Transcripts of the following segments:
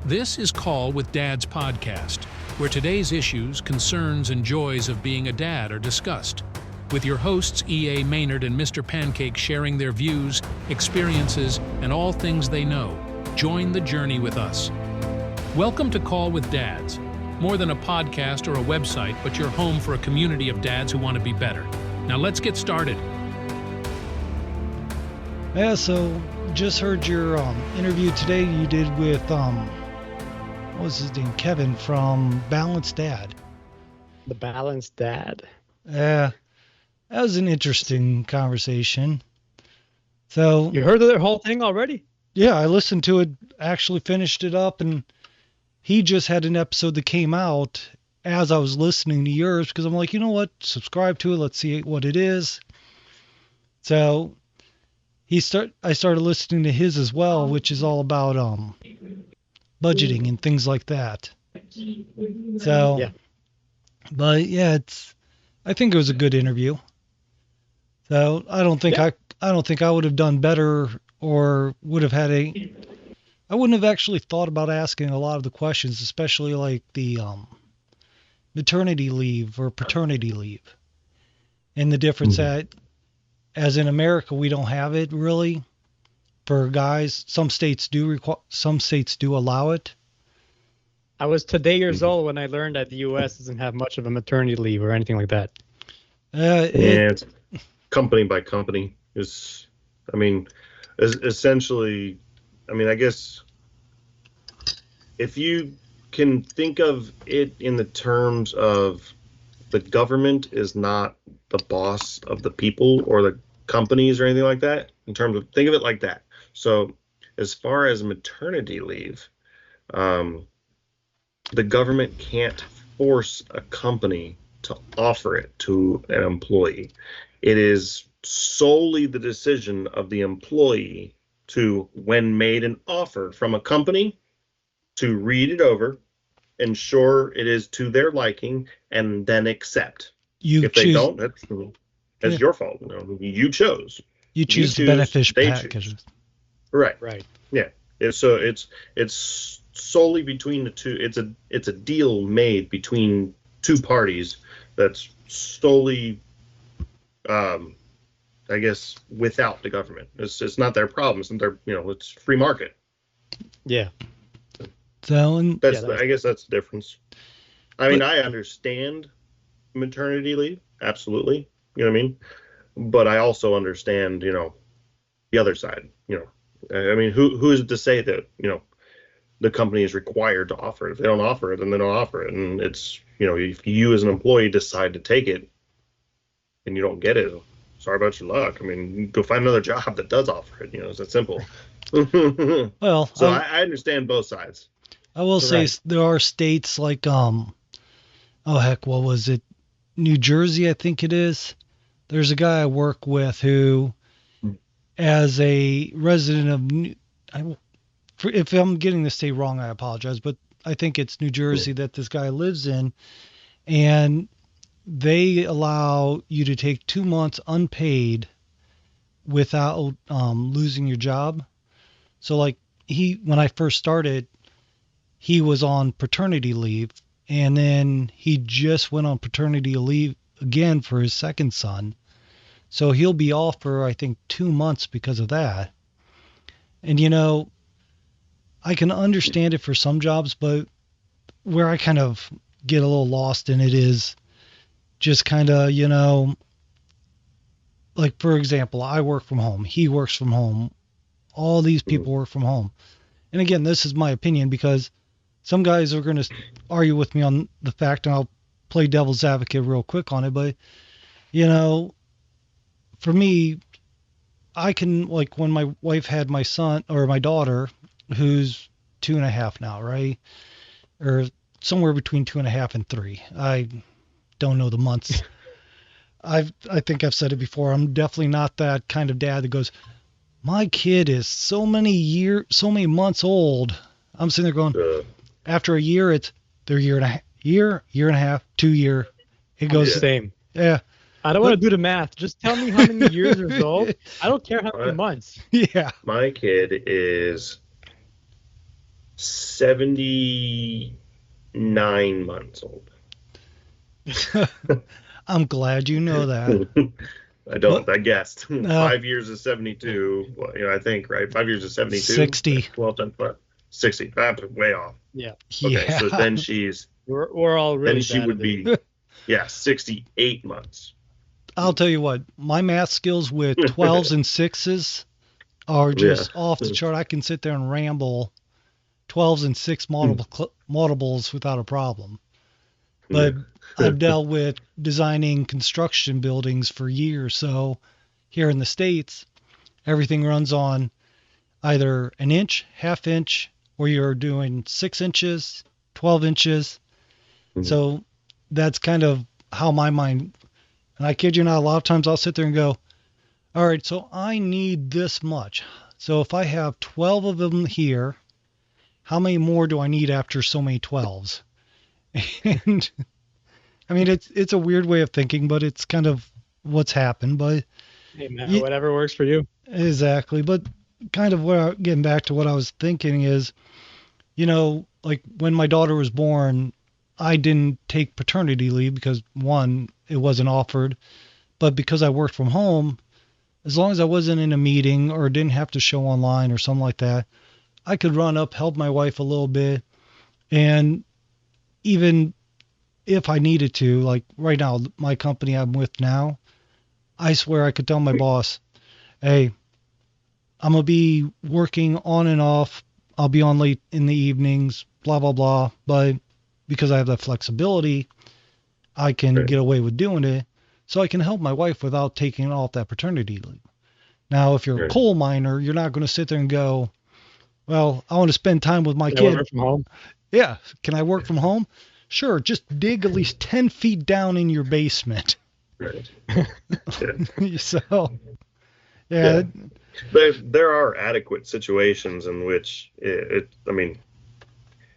This is Call with Dad's podcast, where today's issues, concerns, and joys of being a dad are discussed, with your hosts E.A. Maynard and Mr. Pancakes sharing their views, experiences, and all things they know. Join the journey with us. Welcome to Call with Dads, more than a podcast or a website, but your home for a community of dads who want to be better. Now let's get started. Yeah, so just heard your interview today you did with, what was his name? Kevin from Balanced Dad. The Balanced Dad. Yeah, that was an interesting conversation. So You heard of their whole thing already? yeah, I listened to it, actually finished it up, and he just had an episode that came out as I was listening to yours because I'm like, you know what? Subscribe to it. Let's see what it is. So I started listening to his as well, which is all about budgeting and things like that. So, Yeah. But yeah, I think it was a good interview. So I don't think I would have done better or would have had I wouldn't have actually thought about asking a lot of the questions, especially like the maternity leave or paternity leave, and the difference that, as in America, we don't have it really for guys. Some states do allow it. I was today years old when I learned that the U.S. doesn't have much of a maternity leave or anything like that. It's company by company. Essentially, I guess if you can think of it in the terms of the government is not the boss of the people or the companies or anything like that, think of it like that. So as far as maternity leave, the government can't force a company to offer it to an employee. It is solely the decision of the employee to, when made an offer from a company, to read it over, ensure it is to their liking, and then accept. If they don't, that's your fault. You chose. You choose the beneficial package. Right. Right. Yeah. So it's solely between the two. It's a deal made between two parties that's solely, I guess, without the government. It's not their problem. It's not their, it's free market. Yeah. So I guess that's the difference. I understand maternity leave, absolutely. You know what I mean? But I also understand, the other side. Who is it to say that, the company is required to offer it? If they don't offer it, then they don't offer it. And it's, if you as an employee decide to take it and you don't get it, sorry about your luck. Go find another job that does offer it. It's that simple. Well, so I understand both sides. I will say there are states like, what was it? New Jersey, I think it is. There's a guy I work with who, as a resident of if I'm getting the state wrong, I apologize, but I think it's New Jersey that this guy lives in, and they allow you to take 2 months unpaid without losing your job. So like when I first started, he was on paternity leave, and then he just went on paternity leave again for his second son. So he'll be off for, I think, 2 months because of that. And, I can understand it for some jobs, but where I kind of get a little lost in it is just kind of, like, for example, I work from home. He works from home. All these people work from home. And again, this is my opinion because some guys are going to argue with me on the fact, and I'll play devil's advocate real quick on it, but, for me, I can, like, when my wife had my son or my daughter, who's 2.5 now, right? Or somewhere between 2.5 and 3. I don't know the months. I think I've said it before. I'm definitely not that kind of dad that goes, my kid is so many months old. I'm sitting there going, after a year, it's their year and a half, 2 year. It goes the same. Yeah. I don't want to do the math. Just tell me how many years is old. I don't care how many months. Yeah. My kid is 79 months old. I'm glad you know that. I don't. But I guessed. no, 5 years is 72. Well, I think, right? 5 years is 72. 60. 12 times 5. 60. I'm way off. Yeah, Okay, so Yeah. then we're all really she bad would at it. be, yeah, 68 months. I'll tell you what, my math skills with 12s and 6s are just off the chart. I can sit there and ramble 12s and 6 multiples without a problem. But I've dealt with designing construction buildings for years. So here in the States, everything runs on either an inch, half inch, or you're doing 6 inches, 12 inches. So that's kind of how my mind, and I kid you not, a lot of times I'll sit there and go, all right, so I need this much. So if I have 12 of them here, how many more do I need after so many 12s? And I mean, it's a weird way of thinking, but it's kind of what's happened. But Hey man, whatever works for you. exactly. But kind of getting back to what I was thinking is, like when my daughter was born, I didn't take paternity leave because one, it wasn't offered, but because I worked from home, as long as I wasn't in a meeting or didn't have to show online or something like that, I could run up, help my wife a little bit. And even if I needed to, like right now, my company I'm with now, I swear I could tell my boss, hey, I'm going to be working on and off. I'll be on late in the evenings, blah, blah, blah. But because I have that flexibility, I can get away with doing it. So I can help my wife without taking off that paternity leave. Now, if you're a coal miner, you're not going to sit there and go, well, I want to spend time with my kid. Work from home? Yeah. Can I work from home? Sure. Just dig at least 10 feet down in your basement. Right. So, yeah. There are adequate situations in which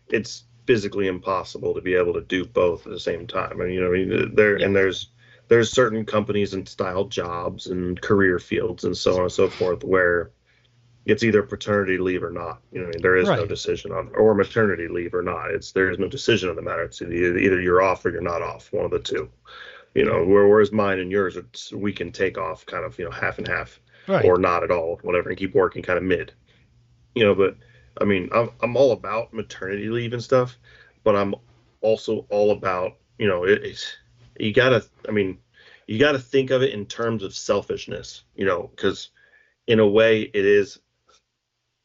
it's physically impossible to be able to do both at the same time. There's certain companies and style jobs and career fields and so on and so forth where it's either paternity leave or not. There is no decision on, or maternity leave or not. There is no decision on the matter. It's either you're off or you're not off, one of the two. Whereas mine and yours, we can take off kind of half and half, or not at all, whatever, and keep working kind of mid. But I mean, I'm all about maternity leave and stuff, but I'm also all about you gotta think of it in terms of selfishness, because in a way it is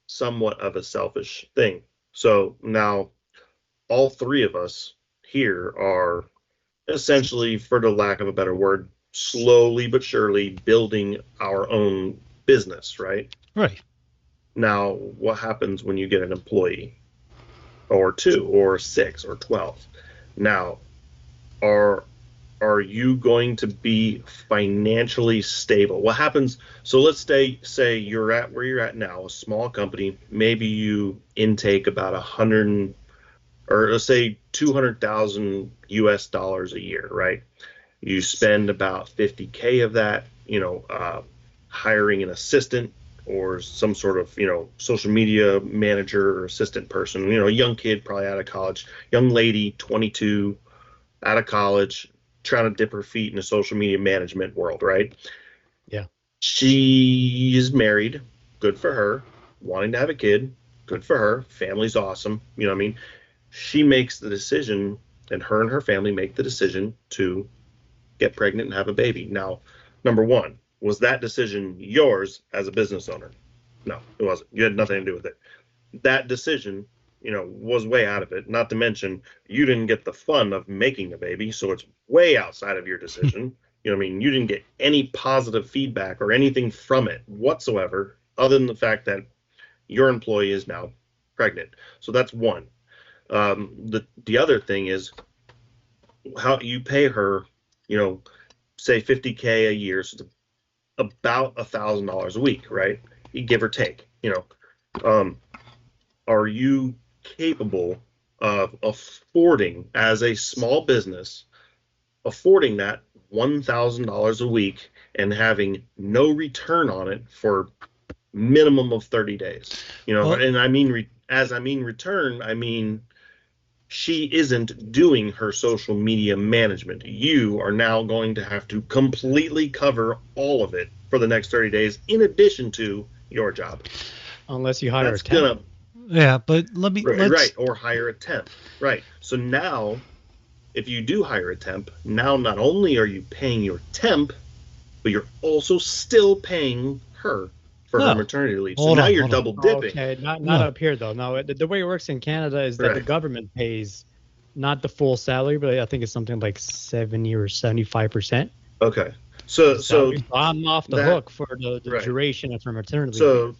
somewhat of a selfish thing. So now all three of us here are essentially, for the lack of a better word, slowly but surely building our own business, right? Right. Now, what happens when you get an employee or 2 or 6 or 12? Now, are you going to be financially stable? What happens? So let's say you're at where you're at now, a small company. Maybe you intake about let's say $200,000 a year, right? You spend about $50K of that, hiring an assistant or some sort of, social media manager or assistant person, a young kid probably out of college, young lady, 22, out of college, trying to dip her feet in the social media management world, right? Yeah. She is married, good for her, wanting to have a kid, good for her, family's awesome, you know what I mean? She makes the decision, and her family make the decision to get pregnant and have a baby. Now, number one, was that decision yours as a business owner? No, it wasn't. You had nothing to do with it. That decision, was way out of it. Not to mention, you didn't get the fun of making the baby, so it's way outside of your decision. You didn't get any positive feedback or anything from it whatsoever, other than the fact that your employee is now pregnant. So that's one. The other thing is how you pay her, say $50K a year, so it's about $1,000 a week, right? You give or take, are you capable of affording, as a small business, affording that $1,000 a week and having no return on it for minimum of 30 days? And I mean as I mean return, I mean she isn't doing her social media management. You are now going to have to completely cover all of it for the next 30 days in addition to your job. Unless you hire That's a temp. gonna Yeah, but right, or hire a temp. Right. So now if you do hire a temp, now not only are you paying your temp, but you're also still paying her for her maternity leave. So now you're double dipping. Okay, not up here though. No, the way it works in Canada is that the government pays not the full salary, but I think it's something like 70 or 75%. Okay. So I'm off the hook for the duration of her maternity leave.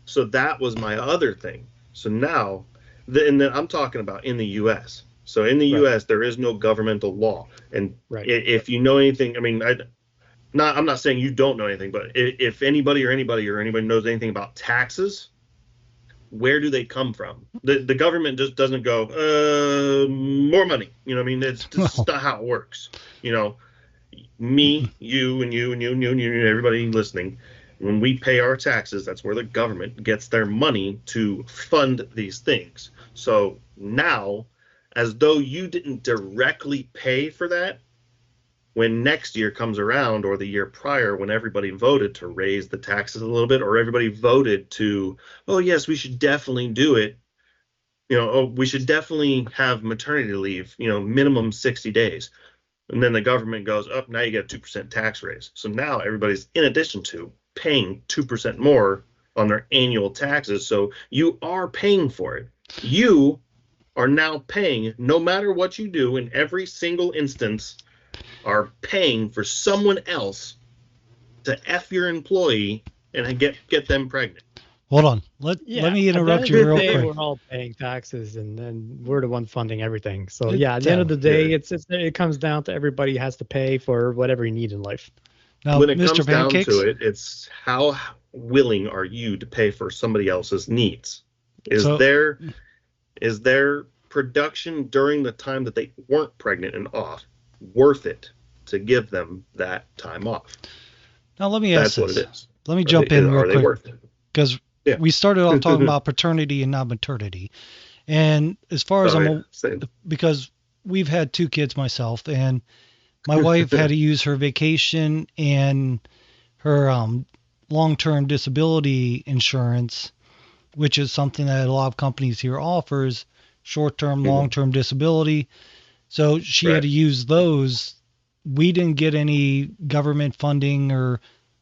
So that was my other thing. So now, and then I'm talking about in the U.S. So in the U.S., there is no governmental law. And if you know anything, I mean, I'm not saying you don't know anything, but if anybody knows anything about taxes, where do they come from? The government just doesn't go, more money. You know what I mean? It's just not how it works. You know, me, you, and you, and you, and you, and you, and everybody listening, when we pay our taxes, that's where the government gets their money to fund these things. So now, as though you didn't directly pay for that, when next year comes around or the year prior, when everybody voted to raise the taxes a little bit, or everybody voted to, oh yes, we should definitely do it. You know, oh, we should definitely have maternity leave, you know, minimum 60 days. And then the government goes up, now you get a 2% tax raise. So now everybody's, in addition to paying 2% more on their annual taxes. So you are paying for it. You are now paying, no matter what you do, in every single instance, are paying for someone else to F your employee and get them pregnant. Hold on. Let me interrupt you real quick. We're all paying taxes, and then we're the one funding everything. So at the end of the day, it comes down to everybody has to pay for whatever you need in life. Now, when it Mr. comes Pancakes? down to it, it's how willing are you to pay for somebody else's needs? Is their production during the time that they weren't pregnant and off worth it to give them that time off? Now let me ask That's this. what it is. Let me jump in real quick, because Yeah. we started off talking about paternity and not maternity. And as far as because we've had 2 kids myself, and my wife had to use her vacation and her long-term disability insurance, which is something that a lot of companies here offers, short-term, long-term disability. So she had to use those. We didn't get any government funding, or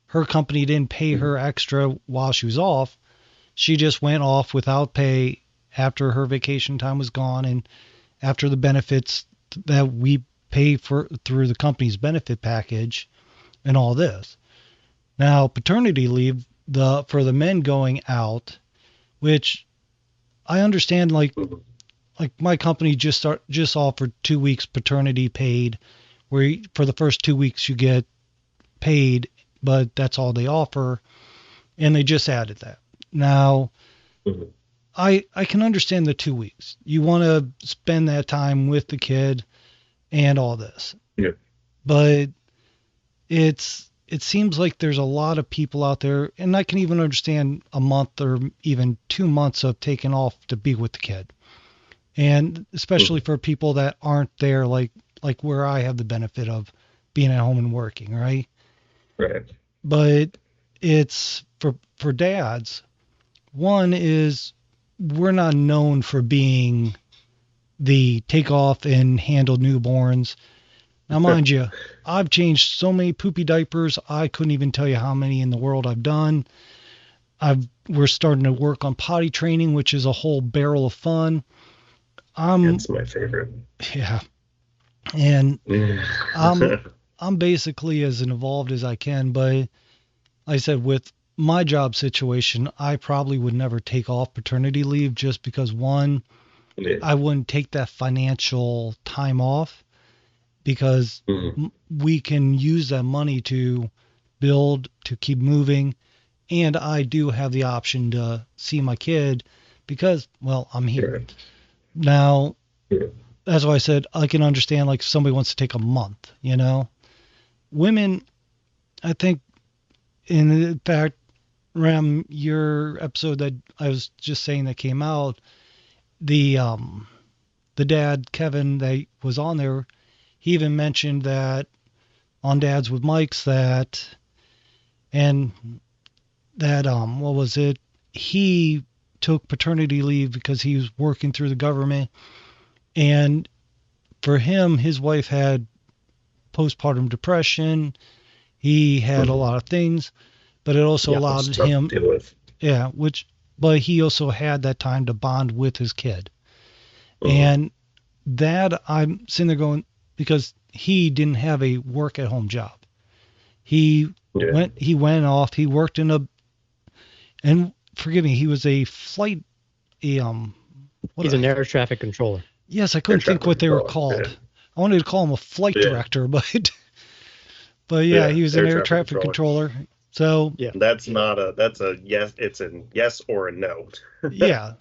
her company didn't pay her extra while she was off. She just went off without pay after her vacation time was gone, and after the benefits that we pay for through the company's benefit package and all this. Now, paternity leave, for the men going out, which I understand, like my company just offered 2 weeks paternity paid, where for the first 2 weeks you get paid, but that's all they offer, and they just added that. Now, I can understand the 2 weeks. You want to spend that time with the kid and all this. Yeah. But it seems like there's a lot of people out there, and I can even understand a month or even 2 months of taking off to be with the kid. And especially for people that aren't there, like where I have the benefit of being at home and working, right? Right. But it's for dads. One is, we're not known for being the take off and handle newborns. Now, mind you, I've changed so many poopy diapers, I couldn't even tell you how many in the world I've done. We're starting to work on potty training, which is a whole barrel of fun. That's my favorite. Yeah. And I'm basically as involved as I can, but like I said, with my job situation, I probably would never take off paternity leave, just because, one, I wouldn't take that financial time off, because we can use that money to build, to keep moving. And I do have the option to see my kid because, well, I'm here. Right. Now, that's why I said I can understand, like, if somebody wants to take a month, Women, I think, in fact, Rem, your episode that I was just saying that came out, the dad, Kevin, that was on there, he even mentioned that on Dads with Mics what was it? He took paternity leave because he was working through the government, and for him, his wife had postpartum depression. He had a lot of things, but it also allowed him, but he also had that time to bond with his kid. And that I'm sitting there going, because he didn't have a work at home job. He went off, he worked and forgive me, he was a flight, he's an air traffic controller. Yes, I couldn't think what they were called. Yeah. I wanted to call him a flight director, but yeah, he was an air traffic controller. So yeah, that's a yes. It's a yes or a no. Yeah.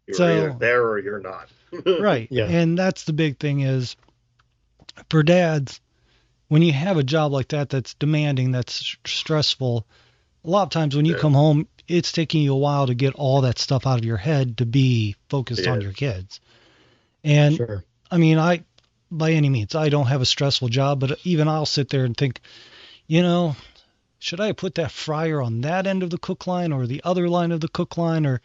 You're either there or you're not. Right. Yeah. And that's the big thing is for dads, when you have a job like that, that's demanding, that's stressful, a lot of times when you come home, it's taking you a while to get all that stuff out of your head to be focused on your kids. And I mean, by any means, I don't have a stressful job, but even I'll sit there and think, should I put that fryer on that end of the cook line or the other line of the cook line? Or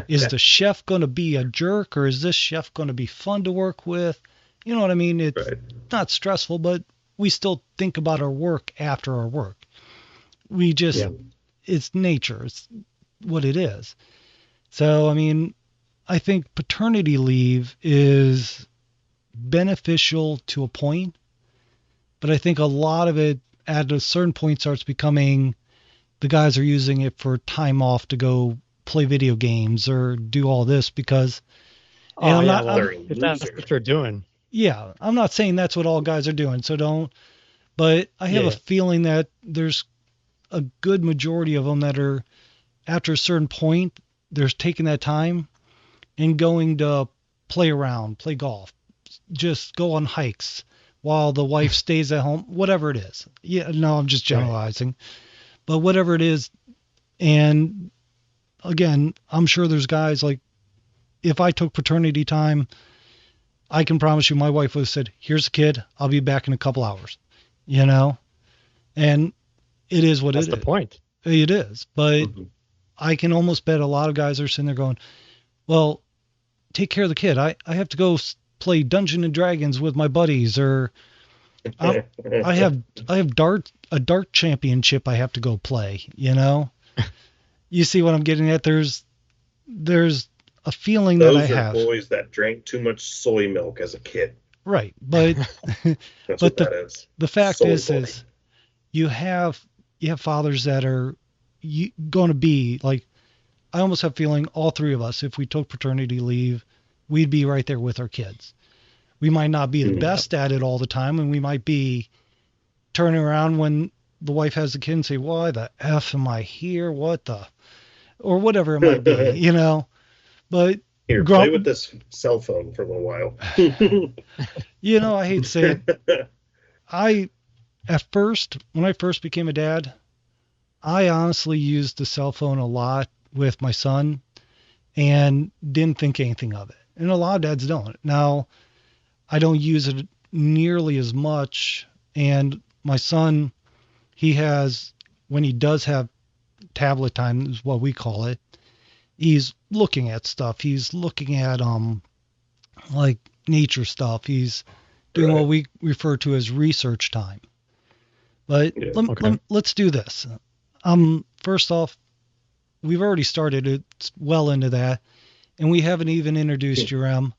is the chef going to be a jerk, or is this chef going to be fun to work with? You know what I mean? It's not stressful, but we still think about our work after our work. We just, it's nature. It's what it is. So, I mean, I think paternity leave is beneficial to a point, but I think a lot of it at a certain point starts becoming the guys are using it for time off to go play video games or do all this because if that's what you're doing. Yeah, I'm not saying that's what all guys are doing, so don't. But I have a feeling that there's a good majority of them that are, after a certain point, they're taking that time and going to play around, play golf, just go on hikes while the wife stays at home, whatever it is. Yeah, no, I'm just generalizing. But whatever it is, and again, I'm sure there's guys like, if I took paternity time, I can promise you my wife would have said, here's a kid, I'll be back in a couple hours, and it is what it is. That's the point. It is, but I can almost bet a lot of guys are sitting there going, well, take care of the kid. I have to go play Dungeons and Dragons with my buddies, or I have a dart championship I have to go play, You see what I'm getting at? There's a feeling that I have. Those are boys that drank too much soy milk as a kid. Right, but that's what that is. The fact is you have fathers that are going to be like, I almost have a feeling all three of us, if we took paternity leave, we'd be right there with our kids. We might not be the best at it all the time, and we might be turning around when the wife has a kid and say, why the F am I here? Or whatever it might be, But here, play with this cell phone for a little while. I hate to say it. When I first became a dad, I honestly used the cell phone a lot with my son and didn't think anything of it. And a lot of dads don't. Now, I don't use it nearly as much. And my son, when he does have tablet time, is what we call it, he's looking at stuff. He's looking at like nature stuff. He's doing what we refer to as research time. But let's do this. First off, we've already started. It's well into that, and we haven't even introduced you, Rem,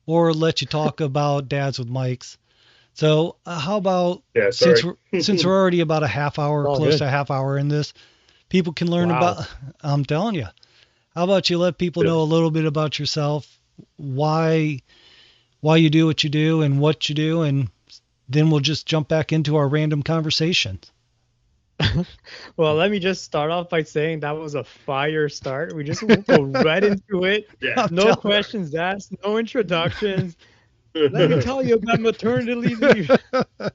or let you talk about Dads with Mics. So how about since we're already about a half hour, close to a half hour in this, people can learn about. I'm telling you. How about you let people know a little bit about yourself, why you do what you do and what you do, and then we'll just jump back into our random conversations. Well, let me just start off by saying that was a fire start. We just went right into it. Yeah, no questions asked, no introductions. Let me tell you about maternity leave.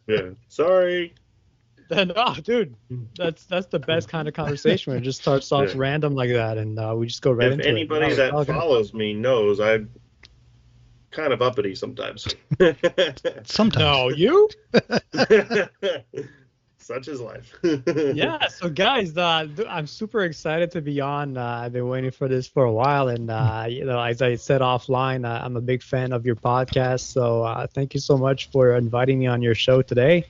Yeah, sorry. Then, oh, dude, that's the best kind of conversation when it just starts off random like that, and we just go right if into it. anybody that follows me knows, I'm kind of uppity sometimes. Sometimes. No, you? Such is life. Yeah. So, guys, I'm super excited to be on. I've been waiting for this for a while, and as I said offline, I'm a big fan of your podcast. So, thank you so much for inviting me on your show today.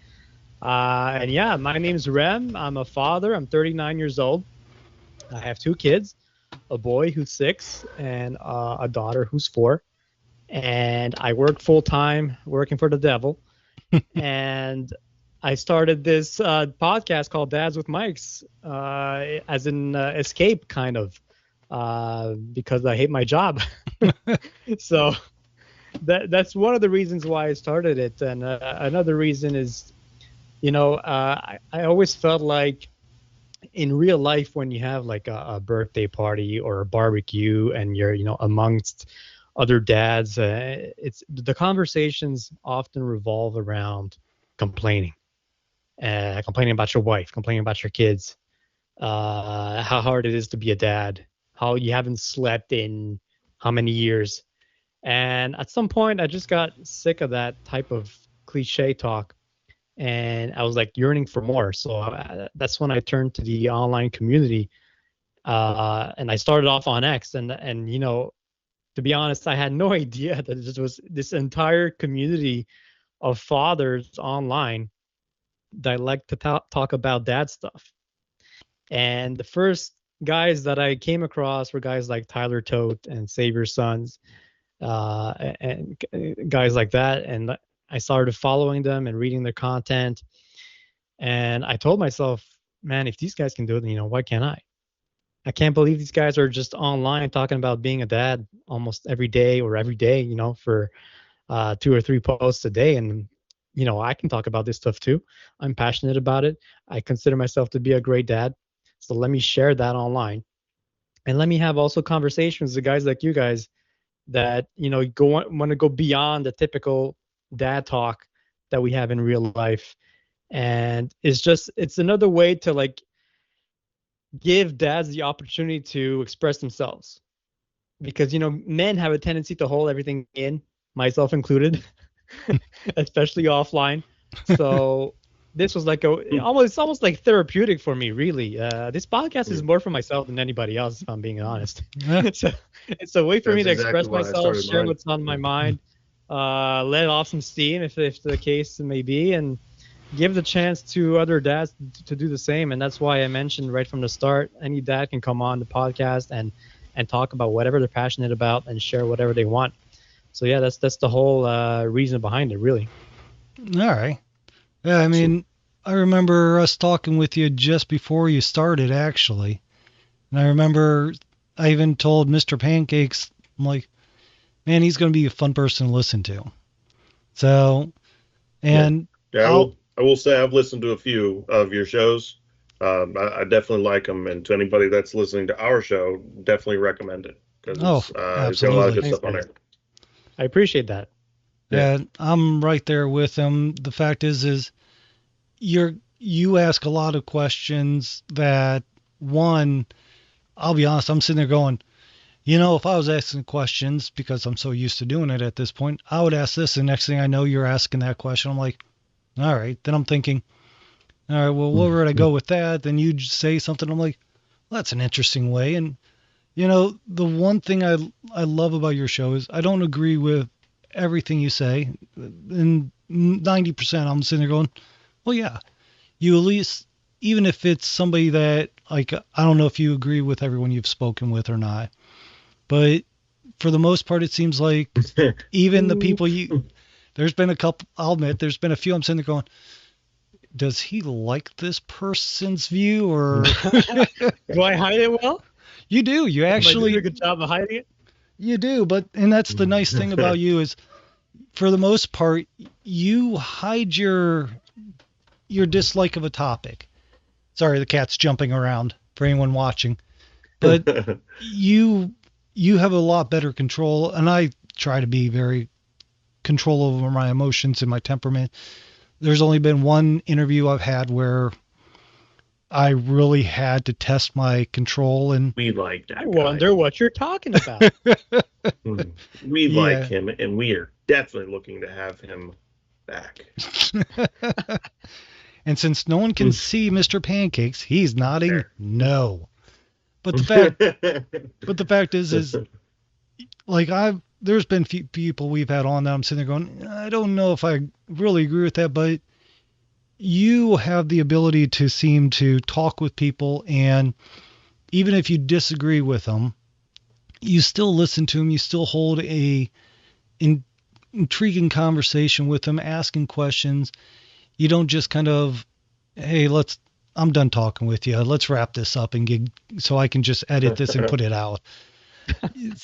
And yeah, my name's Rem. I'm a father. I'm 39 years old. I have 2 kids, a boy who's 6 and a daughter who's 4. And I work full time working for the devil. And I started this podcast called Dads with Mics as an escape, kind of, because I hate my job. So that's one of the reasons why I started it. And another reason is, I always felt like in real life, when you have like a birthday party or a barbecue and you're, amongst other dads, it's the conversations often revolve around complaining about your wife, complaining about your kids, how hard it is to be a dad, how you haven't slept in how many years. And at some point, I just got sick of that type of cliche talk. And I was like yearning for more. So that's when I turned to the online community. And I started off on X. And to be honest, I had no idea that this was this entire community of fathers online that like to talk about dad stuff. And the first guys that I came across were guys like Tyler Tote and Save Your Sons, and guys like that. And I started following them and reading their content. And I told myself, man, if these guys can do it, why can't I? I can't believe these guys are just online talking about being a dad almost every day, for 2 or 3 posts a day. And, I can talk about this stuff too. I'm passionate about it. I consider myself to be a great dad. So let me share that online. And let me have also conversations with guys like you guys that, want to go beyond the typical dad talk that we have in real life. And it's another way to like give dads the opportunity to express themselves, because men have a tendency to hold everything in, myself included, especially offline. So this was like it's almost like therapeutic for me, really. This podcast is more for myself than anybody else, if I'm being honest. So it's a way for me to express myself, share what's on my mind, let off some steam if the case may be, and give the chance to other dads to do the same. And that's why I mentioned right from the start, any dad can come on the podcast and talk about whatever they're passionate about and share whatever they want. So yeah, that's the whole reason behind it, really. All right. Yeah, I mean, I remember us talking with you just before you started, actually. And I remember I even told Mr. Pancakes, I'm like, man, he's going to be a fun person to listen to. So, and I will say I've listened to a few of your shows. I definitely like them, and to anybody that's listening to our show, definitely recommend it, because it's got a lot of good stuff on there. I appreciate that. Yeah, I'm right there with him. The fact is you ask a lot of questions that, one, I'll be honest, I'm sitting there going, if I was asking questions, because I'm so used to doing it at this point, I would ask this, and next thing I know, you're asking that question. I'm like, all right. Then I'm thinking, all right, well, where would I go with that? Then you say something. I'm like, well, that's an interesting way. And, the one thing I love about your show is I don't agree with everything you say. And 90% I'm sitting there going, well, yeah, you at least, even if it's somebody that, like, I don't know if you agree with everyone you've spoken with or not, but for the most part, it seems like even the people there's been a couple, I'll admit, there's been a few I'm sitting there going, does he like this person's view, or do I hide it well? You do. You actually do a good job of hiding it. You do, and that's the nice thing about you is, for the most part, you hide your dislike of a topic. Sorry, the cat's jumping around for anyone watching, but you have a lot better control, and I try to be very control over my emotions and my temperament. there's only been one interview I've had where I really had to test my control, and We like that I guy. wonder what you're talking about. We Yeah. like him, and we are definitely looking to have him back. and since no one can see Mr. Pancakes, he's nodding There. no. But the fact is like there's been few people we've had on that I'm sitting there going, I don't know if I really agree with that, but you have the ability to seem to talk with people, and even if you disagree with them, you still listen to them. You still hold intriguing conversation with them, asking questions. You don't just kind of, hey, I'm done talking with you. Let's wrap this up so I can just edit this and put it out.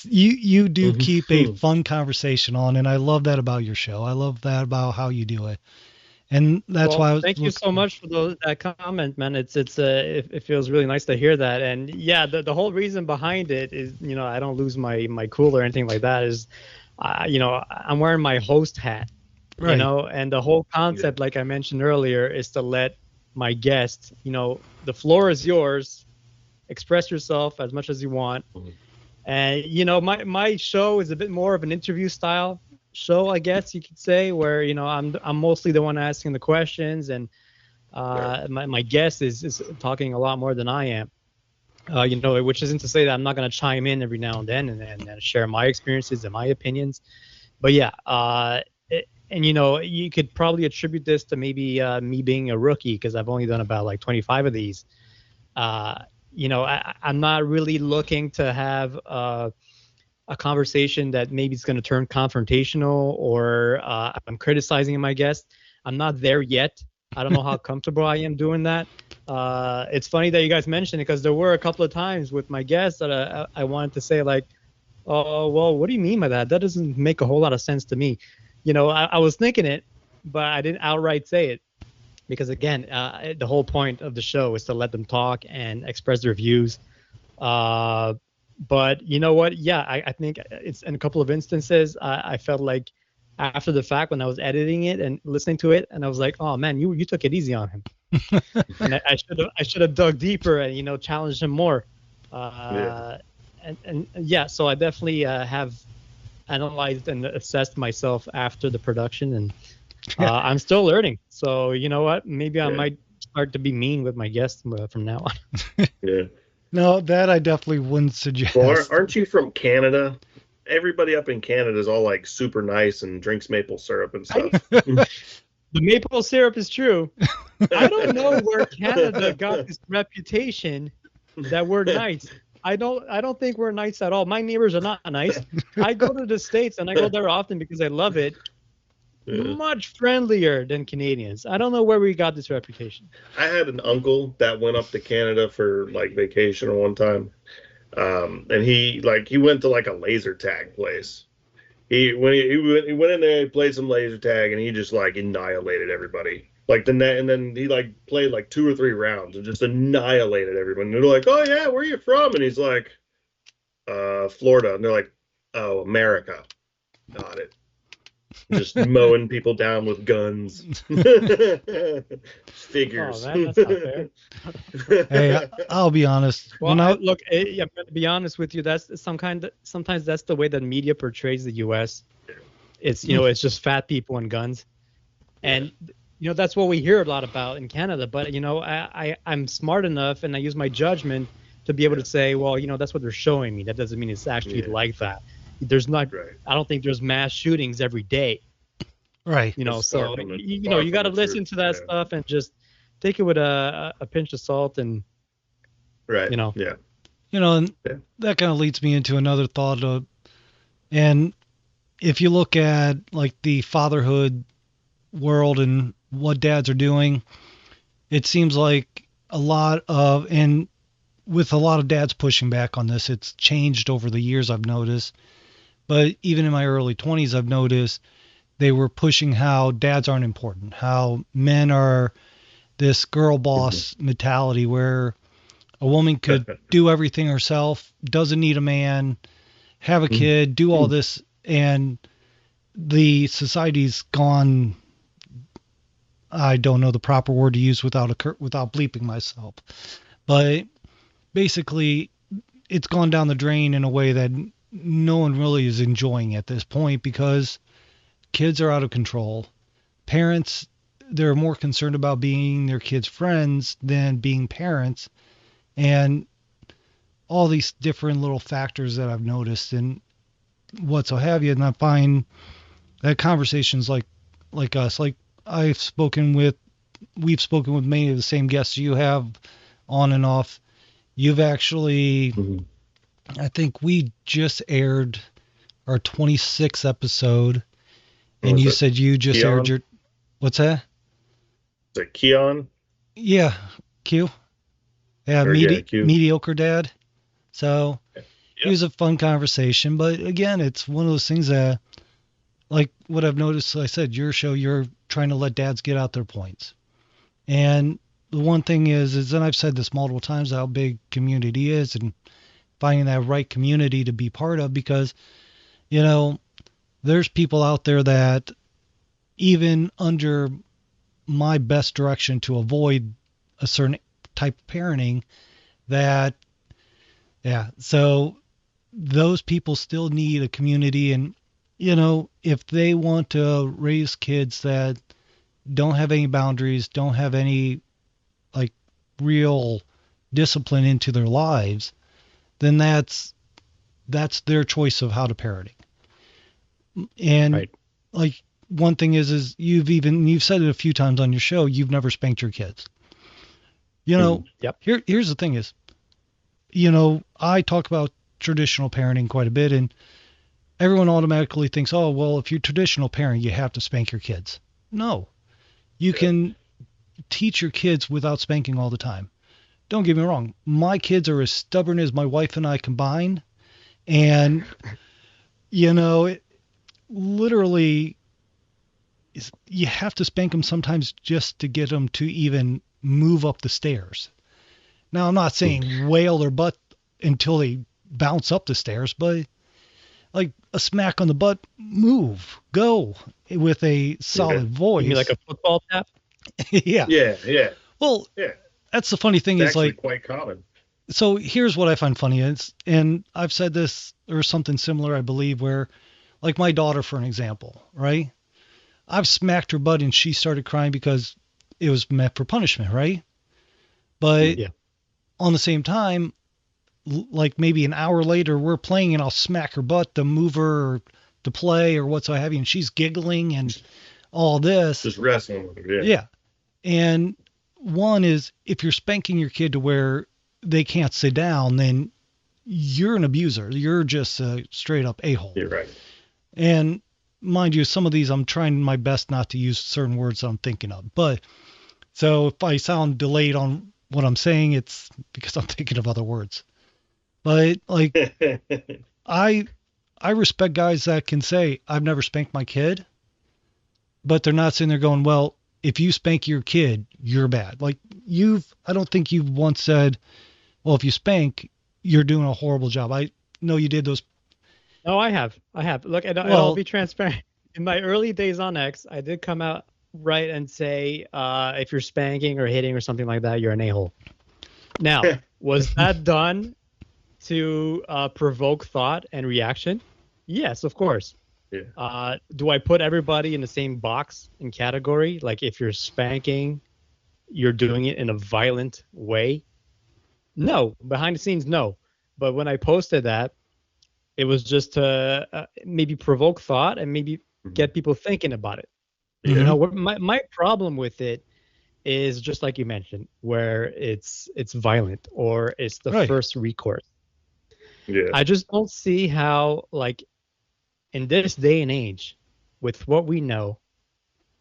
You do keep a fun conversation on, and I love that about your show. I love that about how you do it. And that's why thank you so much for that comment, man. It feels really nice to hear that. And yeah, the whole reason behind it is, I don't lose my cool or anything like that, is I'm wearing my host hat, right. and the whole concept, like I mentioned earlier, is to let my guest, the floor is yours, express yourself as much as you want. And my show is a bit more of an interview style show, I guess you could say, where I'm mostly the one asking the questions, and my guest is talking a lot more than I am. Which isn't to say that I'm not going to chime in every now and then and share my experiences and my opinions. But yeah, you could probably attribute this to maybe me being a rookie, because I've only done about like 25 of these. I'm not really looking to have a conversation that maybe is going to turn confrontational, or I'm criticizing my guest. I'm not there yet. I don't know how comfortable I am doing that. It's funny that you guys mentioned it, because there were a couple of times with my guests that I wanted to say, like, oh, well, what do you mean by that? That doesn't make a whole lot of sense to me. I was thinking it, but I didn't outright say it, because again, the whole point of the show is to let them talk and express their views. But you know what? Yeah, I think it's in a couple of instances, I felt like after the fact when I was editing it and listening to it, and I was like, oh man, you took it easy on him. And I should have dug deeper and challenged him more. And yeah, so I definitely have analyzed and assessed myself after the production, and I'm still learning. So you know what? Maybe I might start to be mean with my guests from now on. Yeah. No, that I definitely wouldn't suggest. Well, aren't you from Canada? Everybody up in Canada is all like super nice and drinks maple syrup and stuff. The maple syrup is true. I don't know where Canada got this reputation that we're nice. I don't think we're nice at all. My neighbors are not nice. I go to the States, and I go there often because I love it. Much friendlier than Canadians. I don't know where we got this reputation. I had an uncle that went up to Canada for like vacation one time, and he went to like a laser tag place. He went in there, he played some laser tag, and he just like annihilated everybody. And then he like played like 2 or 3 rounds and just annihilated everyone. And they're like, "Oh yeah, where are you from?" And he's like, "Florida." And they're like, "Oh, America." Got it. Just mowing people down with guns. Figures. Oh, that's not fair. Hey, I'll be honest. Well, look, I'm going to be honest with you. Sometimes that's the way that media portrays the U.S. It's it's just fat people and guns, and that's what we hear a lot about in Canada. But I'm smart enough, and I use my judgment to be able to say, well, that's what they're showing me. That doesn't mean it's actually like that. There's not. Right. I don't think there's mass shootings every day. Right. So you got to listen to that stuff and just take it with a pinch of salt, and right. And that kind of leads me into another thought and if you look at like the fatherhood world and what dads are doing, it seems like with a lot of dads pushing back on this, it's changed over the years, I've noticed. But even in my early 20s, I've noticed they were pushing how dads aren't important, how men are this girl boss mentality where a woman could do everything herself, doesn't need a man, have a kid, do all this, and the society's gone I don't know the proper word to use without bleeping myself. But basically, it's gone down the drain in a way that no one really is enjoying at this point because kids are out of control. Parents, they're more concerned about being their kids' friends than being parents. And all these different little factors that I've noticed and what so have you. And I find that conversations like us, like we've spoken with many of the same guests you have on and off. You've actually, I think we just aired our 26th episode, and you said you just Keon? aired your, what's that? Is it Keon? Yeah, Q. Yeah, Q. mediocre dad. So it was a fun conversation, but again, it's one of those things that, like what I've noticed, I said, your show, you're trying to let dads get out their points. And the one thing is, and I've said this multiple times, how big community is and finding that right community to be part of, because, you know, there's people out there that even under my best direction to avoid a certain type of parenting that, yeah, so those people still need a community. And, you know, if they want to raise kids that don't have any boundaries, don't have any like real discipline into their lives, then that's their choice of how to parenting. And Right. like one thing is you've said it a few times on your show, you've never spanked your kids. You know, Yep. Here's the thing is, you know, I talk about traditional parenting quite a bit, and everyone automatically thinks, oh, well, if you're traditional parent, you have to spank your kids. No, you can teach your kids without spanking all the time. Don't get me wrong. My kids are as stubborn as my wife and I combined. And, you know, it literally you have to spank them sometimes just to get them to even move up the stairs. Now, I'm not saying wail their butt until they bounce up the stairs, but like a smack on the butt, move, go with a solid voice. You mean like a football tap? Yeah. Yeah. Well, Yeah. that's the funny thing It's is actually like, quite common. so here's what I find funny is, and I've said this or something similar, I believe, where like my daughter, for an example, right? I've smacked her butt and she started crying because it was meant for punishment, right? But Yeah. on the same time, like maybe an hour later, we're playing and I'll smack her butt to move her or to play or what so have you, and she's giggling and all this. Just wrestling with her. Yeah. And one is if you're spanking your kid to where they can't sit down, then you're an abuser. You're just a straight up a-hole. You're right. And mind you, some of these I'm trying my best not to use certain words that I'm thinking of. But so if I sound delayed on what I'm saying, it's because I'm thinking of other words. But like I respect guys that can say, I've never spanked my kid, but they're not sitting there going, well, if you spank your kid, you're bad. Like I don't think you've once said, well, if you spank, you're doing a horrible job. I know you did those. No, I have. Look, and I'll be transparent. In my early days on X, I did come out right and say, if you're spanking or hitting or something like that, you're an a-hole. Now, was that done to provoke thought and reaction? Yes, of course. Yeah. Do I put everybody in the same box and category? Like if you're spanking, you're doing it in a violent way? No. Behind the scenes, no. But when I posted that, it was just to maybe provoke thought and maybe get people thinking about it. Yeah. You know, my problem with it is just like you mentioned, where it's violent or it's the first recourse. Yeah. I just don't see how, like, in this day and age, with what we know,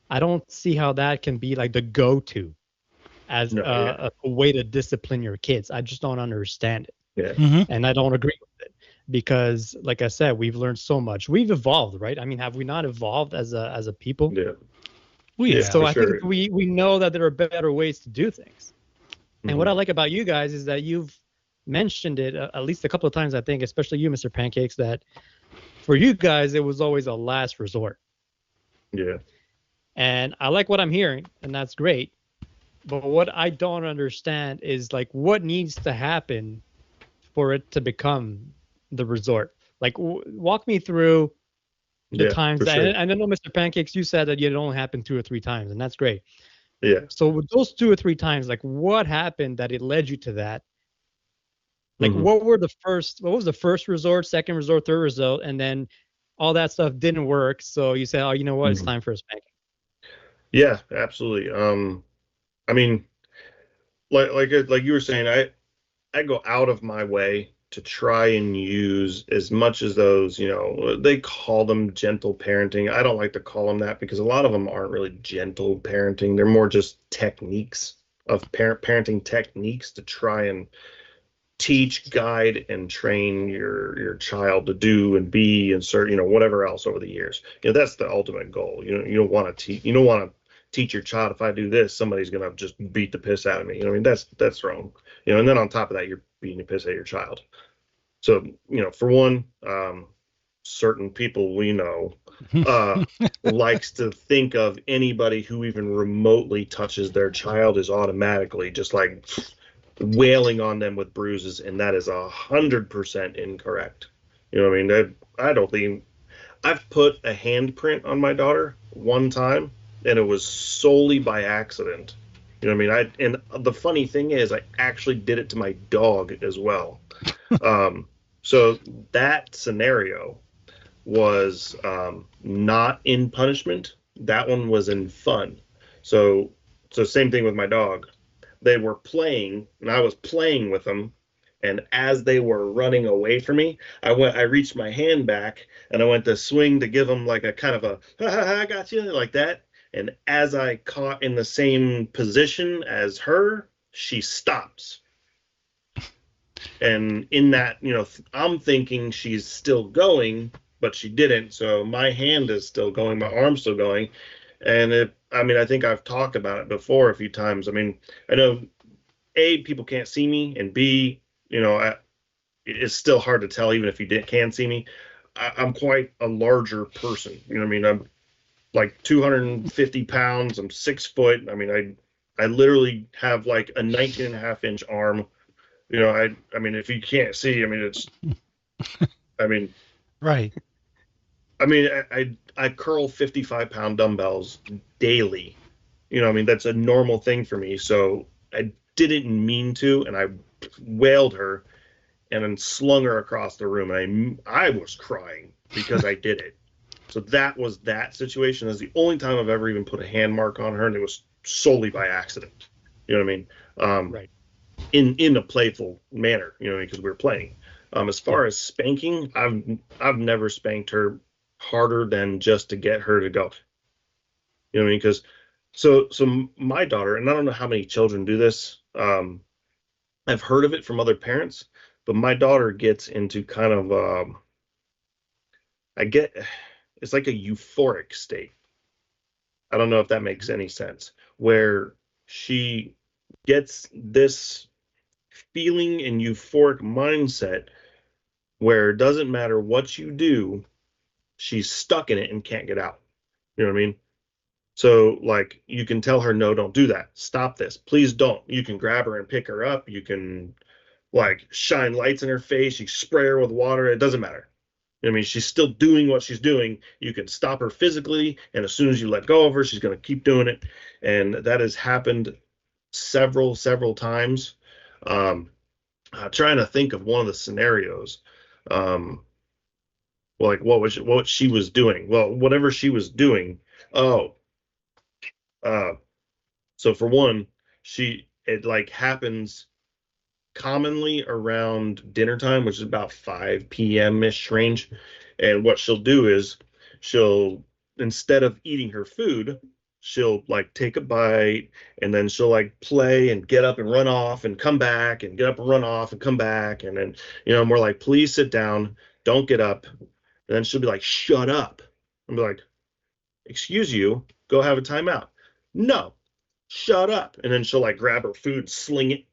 I don't see how that can be like the go-to as a way to discipline your kids. I just don't understand it. Yeah. And I don't agree with it because, like I said, we've learned so much. We've evolved, right? I mean, have we not evolved as a people? Yeah. So I think we know that there are better ways to do things. And what I like about you guys is that you've mentioned it at least a couple of times, I think, especially you, Mr. Pancakes, that for you guys, it was always a last resort. Yeah. And I like what I'm hearing, and that's great. But what I don't understand is like what needs to happen for it to become the resort. Like, walk me through the Yeah, times for that, sure. and I know Mr. Pancakes, you said that it only happened 2 or 3 times, and that's great. Yeah. So with those 2 or 3 times, like what happened that it led you to that? Like Hmm. what was the first resort, second resort, third resort, and then all that stuff didn't work. So you said, oh, you know what? It's Hmm. time for a spanking. Yeah, absolutely. I mean, like you were saying, I go out of my way to try and use as much as those, they call them gentle parenting. I don't like to call them that because a lot of them aren't really gentle parenting. They're more just techniques of parenting techniques to try and teach, guide, and train your child to do and be and whatever else over the years. That's the ultimate goal. You don't want to teach. You don't want to teach your child, if I do this, somebody's gonna just beat the piss out of me. I mean, that's wrong. And then on top of that, you're beating the piss out of your child. So, for one, certain people we know uh, likes to think of anybody who even remotely touches their child is automatically just like wailing on them with bruises, and that is 100% incorrect. You know what I mean? I don't think I've put a handprint on my daughter one time, and it was solely by accident. You know what I mean? And the funny thing is, I actually did it to my dog as well. So that scenario was not in punishment. That one was in fun. So same thing with my dog. They were playing, and I was playing with them. And as they were running away from me, I reached my hand back, and I went to swing to give them like a kind of a, ha, ha, ha, I got you, like that. And as I caught in the same position as her, she stops. And in that, I'm thinking she's still going, but she didn't. So my hand is still going, my arm's still going. And I mean, I think I've talked about it before a few times. I mean, I know A, people can't see me, and B, it's still hard to tell even if you can see me. I'm quite a larger person. You know what I mean? I'm like 250 pounds. I'm 6 foot. I mean, I literally have like a 19 and a half inch arm. I mean, if you can't see, I mean, I mean, Right. I curl 55-pound dumbbells daily. I mean, that's a normal thing for me. So I didn't mean to, and I wailed her and then slung her across the room. And I was crying because I did it. So that was that situation. That's the only time I've ever even put a hand mark on her, and it was solely by accident. You know what I mean? Right. In a playful manner, because we were playing. As Yeah. far as spanking, I've never spanked her harder than just to get her to go. You know what I mean? Because so my daughter, and I don't know how many children do this. I've heard of it from other parents, but my daughter gets into kind of I get it's like a euphoric state. I don't know if that makes any sense, where she gets this feeling and euphoric mindset where it doesn't matter what you do, she's stuck in it and can't get out. You know what I mean? So, like, you can tell her, no, don't do that. Stop this. Please don't. You can grab her and pick her up. You can, like, shine lights in her face. You spray her with water. It doesn't matter. I mean, she's still doing what she's doing. You can stop her physically, and as soon as you let go of her, she's going to keep doing it. And that has happened several times. Um, trying to think of one of the scenarios. Um, well, like what she was doing. Well, whatever she was doing. Oh, uh, so for one, it like happens commonly around dinner time, which is about 5 p.m. ish range. And what she'll do is she'll, instead of eating her food, she'll like take a bite, and then she'll like play and get up and run off and come back and get up and run off and come back. And then, we're like, please sit down, don't get up. And then she'll be like, shut up. And be like, excuse you, go have a timeout. No, shut up. And then she'll like grab her food, sling it.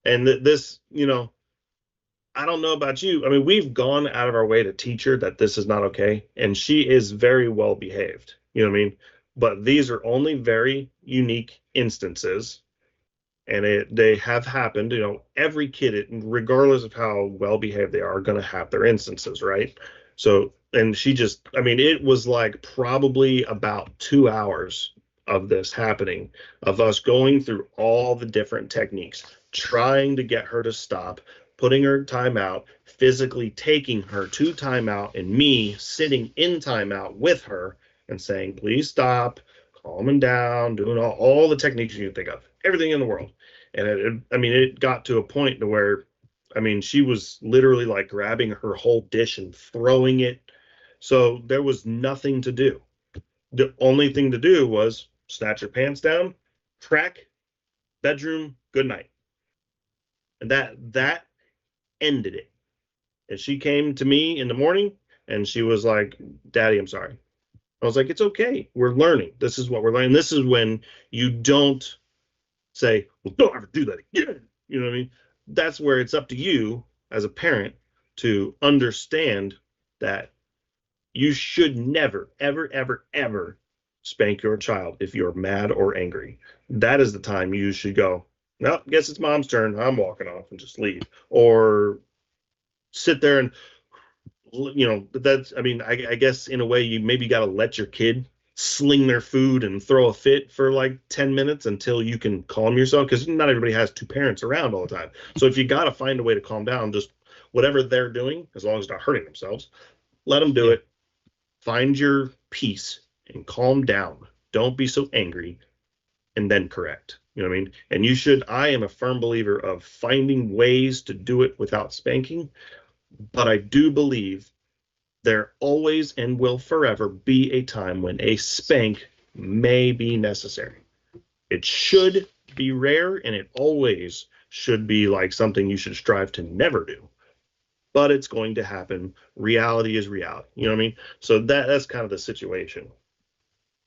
And this, I don't know about you. I mean, we've gone out of our way to teach her that this is not okay, and she is very well behaved. You know what I mean? but these are only very unique instances, and they have happened. Every kid, regardless of how well behaved they are going to have their instances, right? So, and it was like probably about 2 hours of this happening, of us going through all the different techniques, trying to get her to stop, putting her timeout, physically taking her to timeout, and me sitting in timeout with her and saying, please stop, calming down, doing all the techniques you can think of, everything in the world. And it got to a point to where, she was literally like grabbing her whole dish and throwing it. So there was nothing to do. The only thing to do was snatch your pants down, crack, bedroom, good night. And that ended it. And she came to me in the morning and she was like, Daddy, I'm sorry. I was like, it's okay. We're learning. This is what we're learning. This is when you don't say, well, don't ever do that again. You know what I mean? That's where it's up to you as a parent to understand that you should never, ever, ever, ever spank your child if you're mad or angry. That is the time you should go, no, guess it's mom's turn. I'm walking off, and just leave. Or sit there and, that's, I guess in a way you maybe got to let your kid sling their food and throw a fit for like 10 minutes until you can calm yourself, because not everybody has two parents around all the time. So if you got to find a way to calm down, just whatever they're doing, as long as they're not hurting themselves, let them do it. Find your peace and calm down. Don't be so angry, and then correct. You know what I mean? And I am a firm believer of finding ways to do it without spanking, but I do believe there always and will forever be a time when a spank may be necessary. It should be rare, and it always should be like something you should strive to never do. But it's going to happen. Reality is reality. You know what I mean? So that's kind of the situation.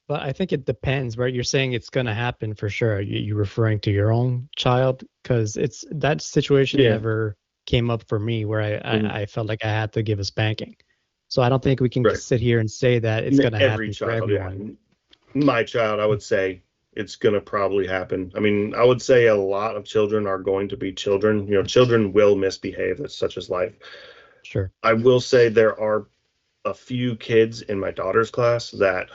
But I think it depends, right? You're saying it's going to happen for sure. You're referring to your own child, because it's that situation never came up for me where I felt like I had to give a spanking. So I don't think we can sit here and say that it's going to happen for everyone. Yeah. My child, I would say it's going to probably happen. I would say a lot of children are going to be children. Children will misbehave. That's such as life. Sure. I will say there are a few kids in my daughter's class that,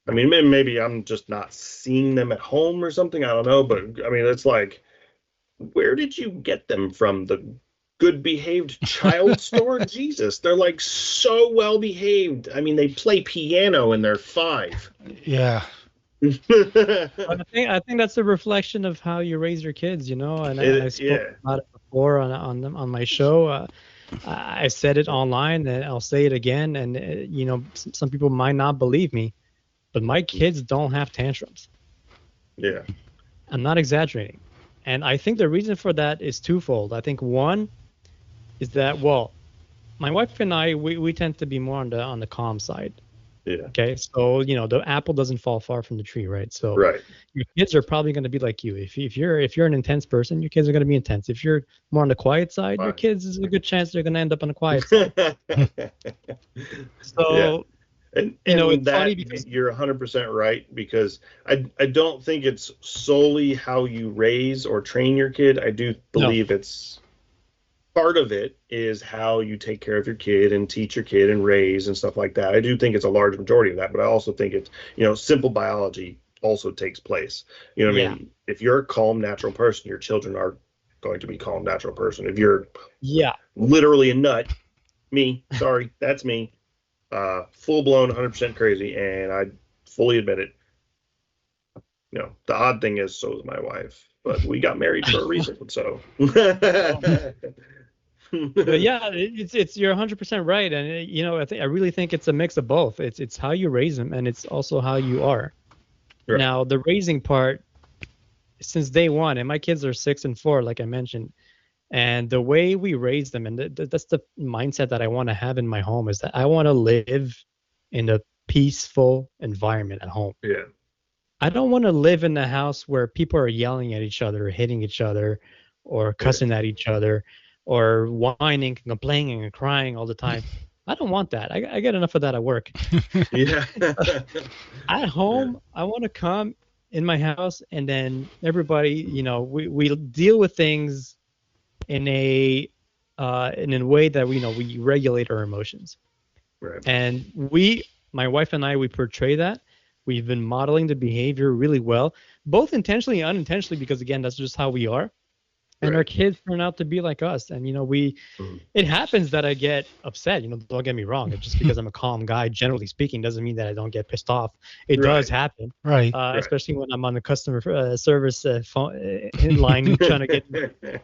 maybe I'm just not seeing them at home or something. I don't know. But, it's like, where did you get them from? The good behaved child store? Jesus, they're like so well behaved. They play piano and they're 5. Yeah. I think that's a reflection of how you raise your kids, and I spoke about it before on my show. I said it online, and I'll say it again, and some people might not believe me, but my kids don't have tantrums. Yeah. I'm not exaggerating. And I think the reason for that is twofold. I think one is that, well, my wife and I, we tend to be more on the calm side. Yeah. Okay. So, the apple doesn't fall far from the tree, right? So your kids are probably going to be like you. If you're an intense person, your kids are going to be intense. If you're more on the quiet side, your kids, is a good chance they're going to end up on the quiet side. So, and it's funny because you're 100% right, because I don't think it's solely how you raise or train your kid. I do believe it's part of it is how you take care of your kid and teach your kid and raise and stuff like that. I do think it's a large majority of that, but I also think it's, simple biology also takes place. You know what I mean? If you're a calm, natural person, your children are going to be calm, natural person. If you're literally a nut, that's me, full blown 100% crazy, and I fully admit it. The odd thing is, so is my wife, but we got married for a reason. So. But it's you're 100% right, and I really think it's a mix of both. It's how you raise them, and it's also how you are. Right. Now the raising part, since day one, and my kids are 6 and 4, like I mentioned, and the way we raise them, and that's the mindset that I want to have in my home, is that I want to live in a peaceful environment at home. Yeah. I don't want to live in a house where people are yelling at each other, or hitting each other, or cussing at each other, or whining, complaining, and crying all the time. I don't want that. I get enough of that at work. Yeah. At home, I want to come in my house and then everybody, we deal with things in a way that we regulate our emotions. Right. And my wife and I, we portray that. We've been modeling the behavior really well, both intentionally and unintentionally, because again, that's just how we are. And our Right. kids turn out to be like us. And Mhm. it happens that I get upset. Don't get me wrong. It's just because I'm a calm guy, generally speaking, doesn't mean that I don't get pissed off. It does Right. happen, Right. Right. especially when I'm on the customer service phone line trying to get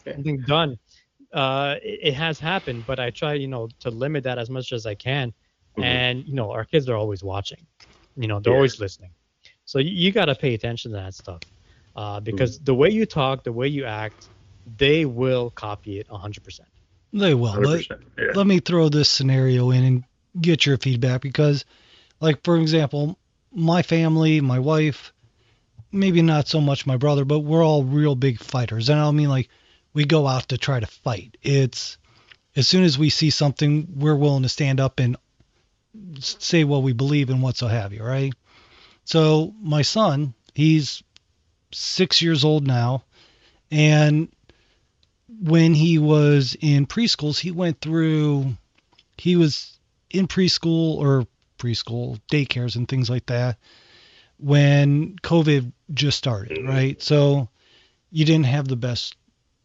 something done. It has happened, but I try, to limit that as much as I can. Mhm. And our kids are always watching. They're Yeah. always listening. So you got to pay attention to that stuff, because the way you talk, the way you act, they will copy it 100%. They will. But 100%. Yeah. let me throw this scenario in and get your feedback because, like, for example, my family, my wife, maybe not so much my brother, but we're all real big fighters. And I don't mean like we go out to try to fight. It's as soon as we see something, we're willing to stand up and say what we believe in, what so have you, right? So my son, he's 6 years old now, and when he was in preschools, he was in preschool daycares and things like that when COVID just started, right? So you didn't have the best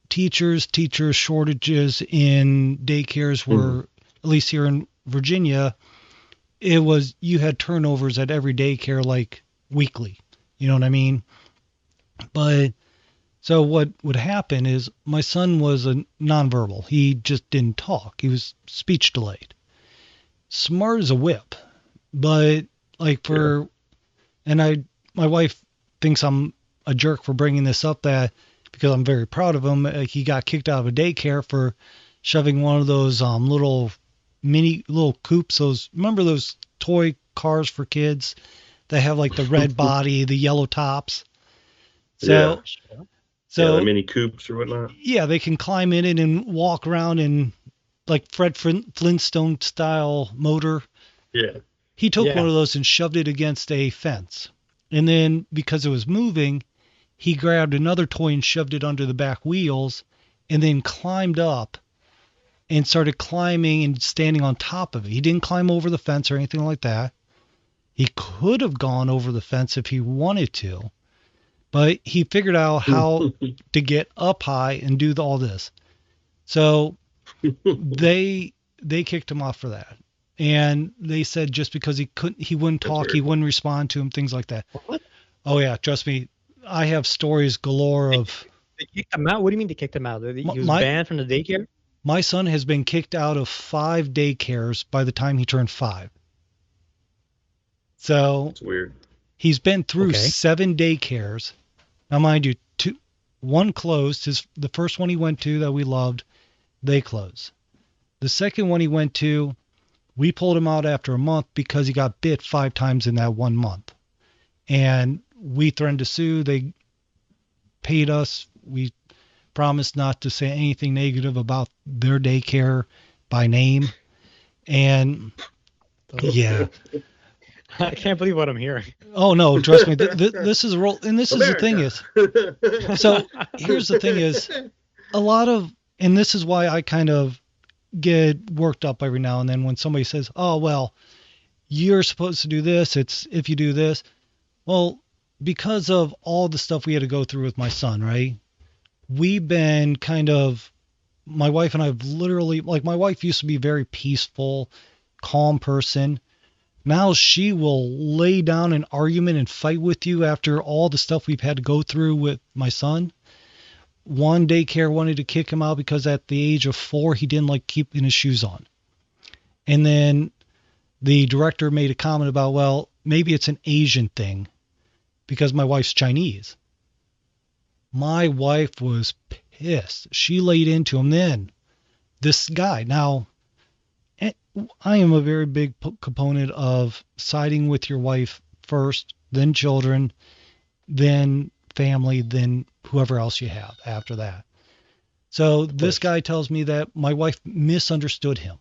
teacher shortages in daycares were, at least here in Virginia, you had turnovers at every daycare like weekly. You know what I mean? But so what would happen is my son was a nonverbal. He just didn't talk. He was speech delayed. Smart as a whip, but my wife thinks I'm a jerk for bringing this up because I'm very proud of him. He got kicked out of a daycare for shoving one of those little coupes. Remember those toy cars for kids that have like the red body, the yellow tops. So the mini coupes or whatnot. Yeah, they can climb in it and walk around in like Fred Flintstone style motor. Yeah. He took one of those and shoved it against a fence. And then because it was moving, he grabbed another toy and shoved it under the back wheels and then climbed up and started climbing and standing on top of it. He didn't climb over the fence or anything like that. He could have gone over the fence if he wanted to, but he figured out how to get up high and do all this. So they kicked him off for that. And they said just because he wouldn't talk, he wouldn't respond to him, things like that. What? Oh yeah, trust me. I have stories galore of. They kicked him out? What do you mean they kicked him out? He was banned from the daycare? My son has been kicked out of 5 daycares by the time he turned 5. So it's weird. He's been through 7 daycares. Now, mind you, 1 closed. The first one he went to that we loved, they closed. The second one he went to, we pulled him out after a month because he got bit 5 times in that 1 month. And we threatened to sue. They paid us. We promised not to say anything negative about their daycare by name. And yeah. I can't believe what I'm hearing. Oh no, trust me. This is a role, and this America. Is the thing is. So here's the thing is, and this is why I kind of get worked up every now and then when somebody says, "Oh well, you're supposed to do this. It's if you do this." Well, because of all the stuff we had to go through with my son, right? We've been my wife and I have literally, like, my wife used to be a very peaceful, calm person. Now she will lay down an argument and fight with you after all the stuff we've had to go through with my son. One daycare wanted to kick him out because at the age of 4, he didn't like keeping his shoes on. And then the director made a comment about, well, maybe it's an Asian thing because my wife's Chinese. My wife was pissed. She laid into him then. This guy. Now, I am a very big component of siding with your wife first, then children, then family, then whoever else you have after that. So this guy tells me that my wife misunderstood him.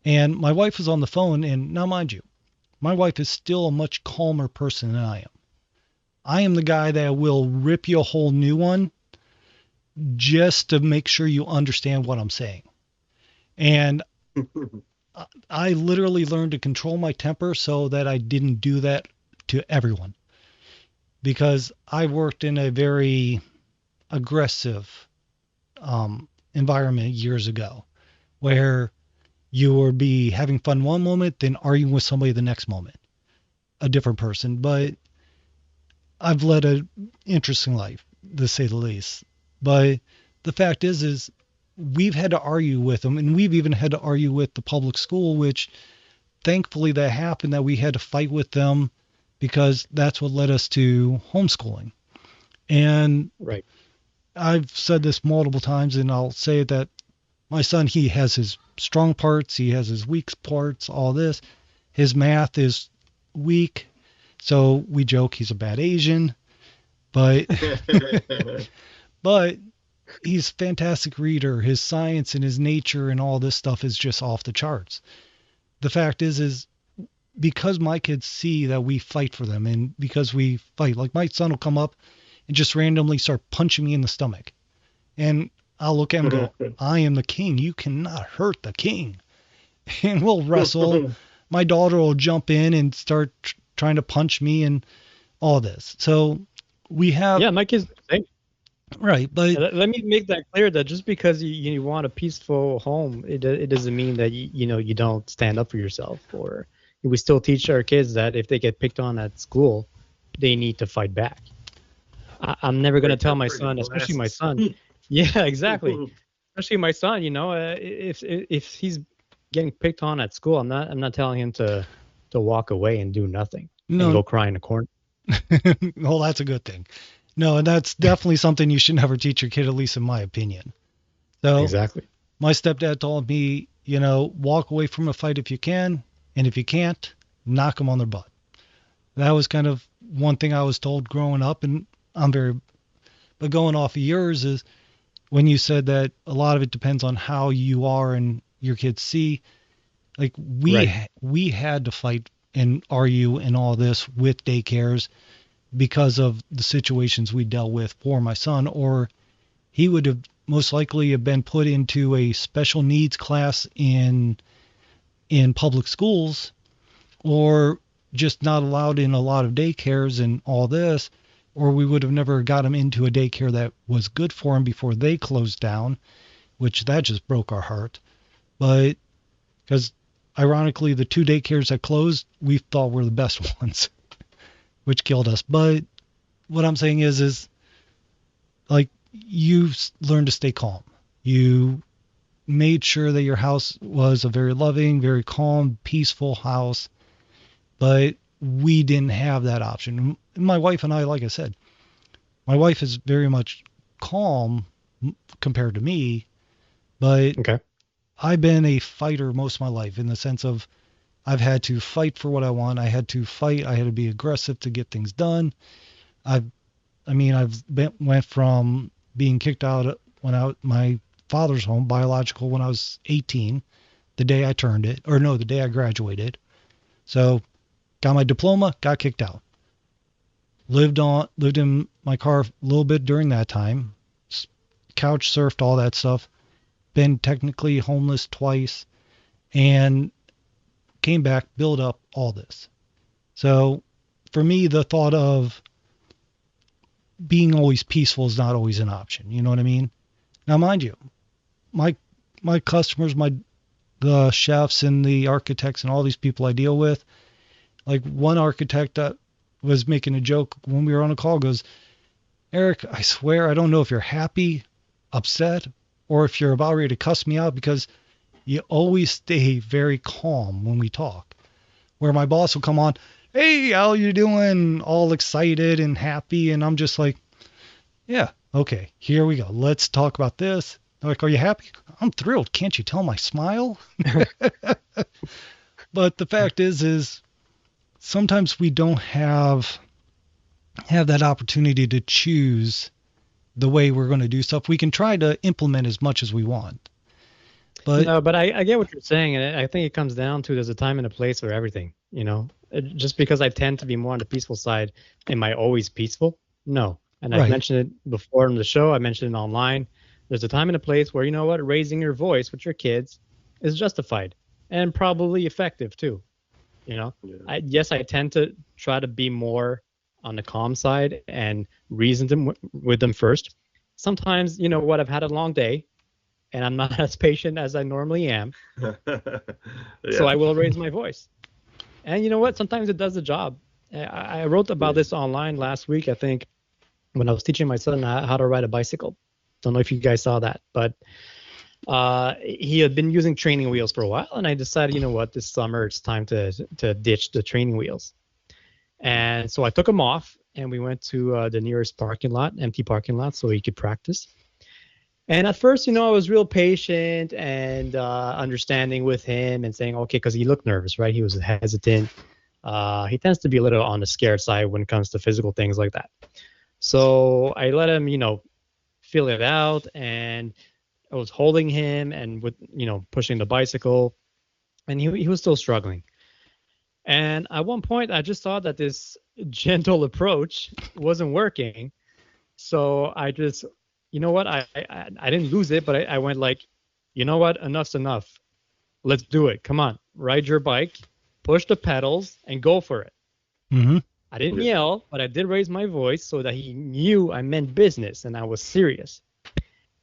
And my wife was on the phone, and now mind you, my wife is still a much calmer person than I am. I am the guy that will rip you a whole new one just to make sure you understand what I'm saying. And I literally learned to control my temper so that I didn't do that to everyone. Because I worked in a very aggressive environment years ago where you would be having fun one moment, then arguing with somebody the next moment, a different person. But I've led an interesting life, to say the least. But the fact is we've had to argue with them, and we've even had to argue with the public school, which thankfully that happened, that we had to fight with them because that's what led us to homeschooling. And Right. I've said this multiple times, and I'll say it, that my son, he has his strong parts, he has his weak parts, all this. His math is weak, so we joke he's a bad Asian, but but he's a fantastic reader. His science and his nature and all this stuff is just off the charts. The fact is because my kids see that we fight for them, and because we fight, like my son will come up and just randomly start punching me in the stomach. And I'll look at him and go, I am the king. You cannot hurt the king. And we'll wrestle. My daughter will jump in and start trying to punch me and all this. So we have... Yeah, my kids. Right, but... Let me make that clear, that just because you want a peaceful home, it doesn't mean that you don't stand up for yourself. Or we still teach our kids that if they get picked on at school, they need to fight back. I'm never going to tell my son, especially my son. Yeah, exactly. Especially my son, if he's getting picked on at school, I'm not telling him to walk away and do nothing. No. And go cry in a corner. Well, that's a good thing. No, and that's definitely something you should never teach your kid, at least in my opinion. So Exactly. My stepdad told me, walk away from a fight if you can, and if you can't, knock them on their butt. That was kind of one thing I was told growing up, and but going off of yours is when you said that a lot of it depends on how you are and your kids see. Like we had to fight and argue and all this with daycares because of the situations we dealt with for my son, or he would have most likely have been put into a special needs class in public schools, or just not allowed in a lot of daycares and all this, or we would have never got him into a daycare that was good for him before they closed down, which that just broke our heart. But because ironically, the 2 daycares that closed, we thought were the best ones, which killed us. But what I'm saying is like, you learned to stay calm. You made sure that your house was a very loving, very calm, peaceful house. But we didn't have that option. My wife and I, like I said, my wife is very much calm compared to me, but Okay. I've been a fighter most of my life, in the sense of I've had to fight for what I want. I had to fight. I had to be aggressive to get things done. I've went from being kicked out my father's home, biological, when I was 18, the day I the day I graduated. So got my diploma, got kicked out. Lived in my car a little bit during that time. Couch surfed, all that stuff. Been technically homeless twice, and came back, built up all this. So for me, the thought of being always peaceful is not always an option. You know what I mean? Now, mind you, my customers, the chefs and the architects and all these people I deal with, like one architect that was making a joke when we were on a call, goes, Eric, I swear I don't know if you're happy, upset, or if you're about ready to cuss me out, because you always stay very calm when we talk. Where my boss will come on, hey, how you doing? All excited and happy. And I'm just like, yeah, okay, here we go. Let's talk about this. They're like, are you happy? I'm thrilled. Can't you tell my smile? But the fact is sometimes we don't have that opportunity to choose the way we're going to do stuff. We can try to implement as much as we want, But No, but I get what you're saying, and I think it comes down to there's a time and a place for everything. Just because I tend to be more on the peaceful side, am I always peaceful? No. And I've right, mentioned it before on the show. I mentioned it online. There's a time and a place where, you know what, raising your voice with your kids is justified and probably effective too. Yeah. Yes, I tend to try to be more on the calm side and reason with them first. Sometimes, you know what, I've had a long day and I'm not as patient as I normally am. So I Yeah. will raise my voice. And you know what? Sometimes it does the job. I wrote about this online last week, I think, when I was teaching my son how to ride a bicycle. Don't know if you guys saw that, but he had been using training wheels for a while, and I decided, you know what, this summer it's time to ditch the training wheels. And so I took him off, and we went to the nearest parking lot, empty parking lot, so he could practice. And at first, I was real patient and understanding with him and saying, okay, because he looked nervous, right? He was hesitant. He tends to be a little on the scared side when it comes to physical things like that. So I let him, feel it out, and I was holding him and with, pushing the bicycle, and he was still struggling. And at one point, I just saw that this gentle approach wasn't working. So I just, you know what? I didn't lose it, but I went like, you know what? Enough's enough. Let's do it. Come on, ride your bike, push the pedals, and go for it. hmm I didn't yell, but I did raise my voice so that he knew I meant business and I was serious.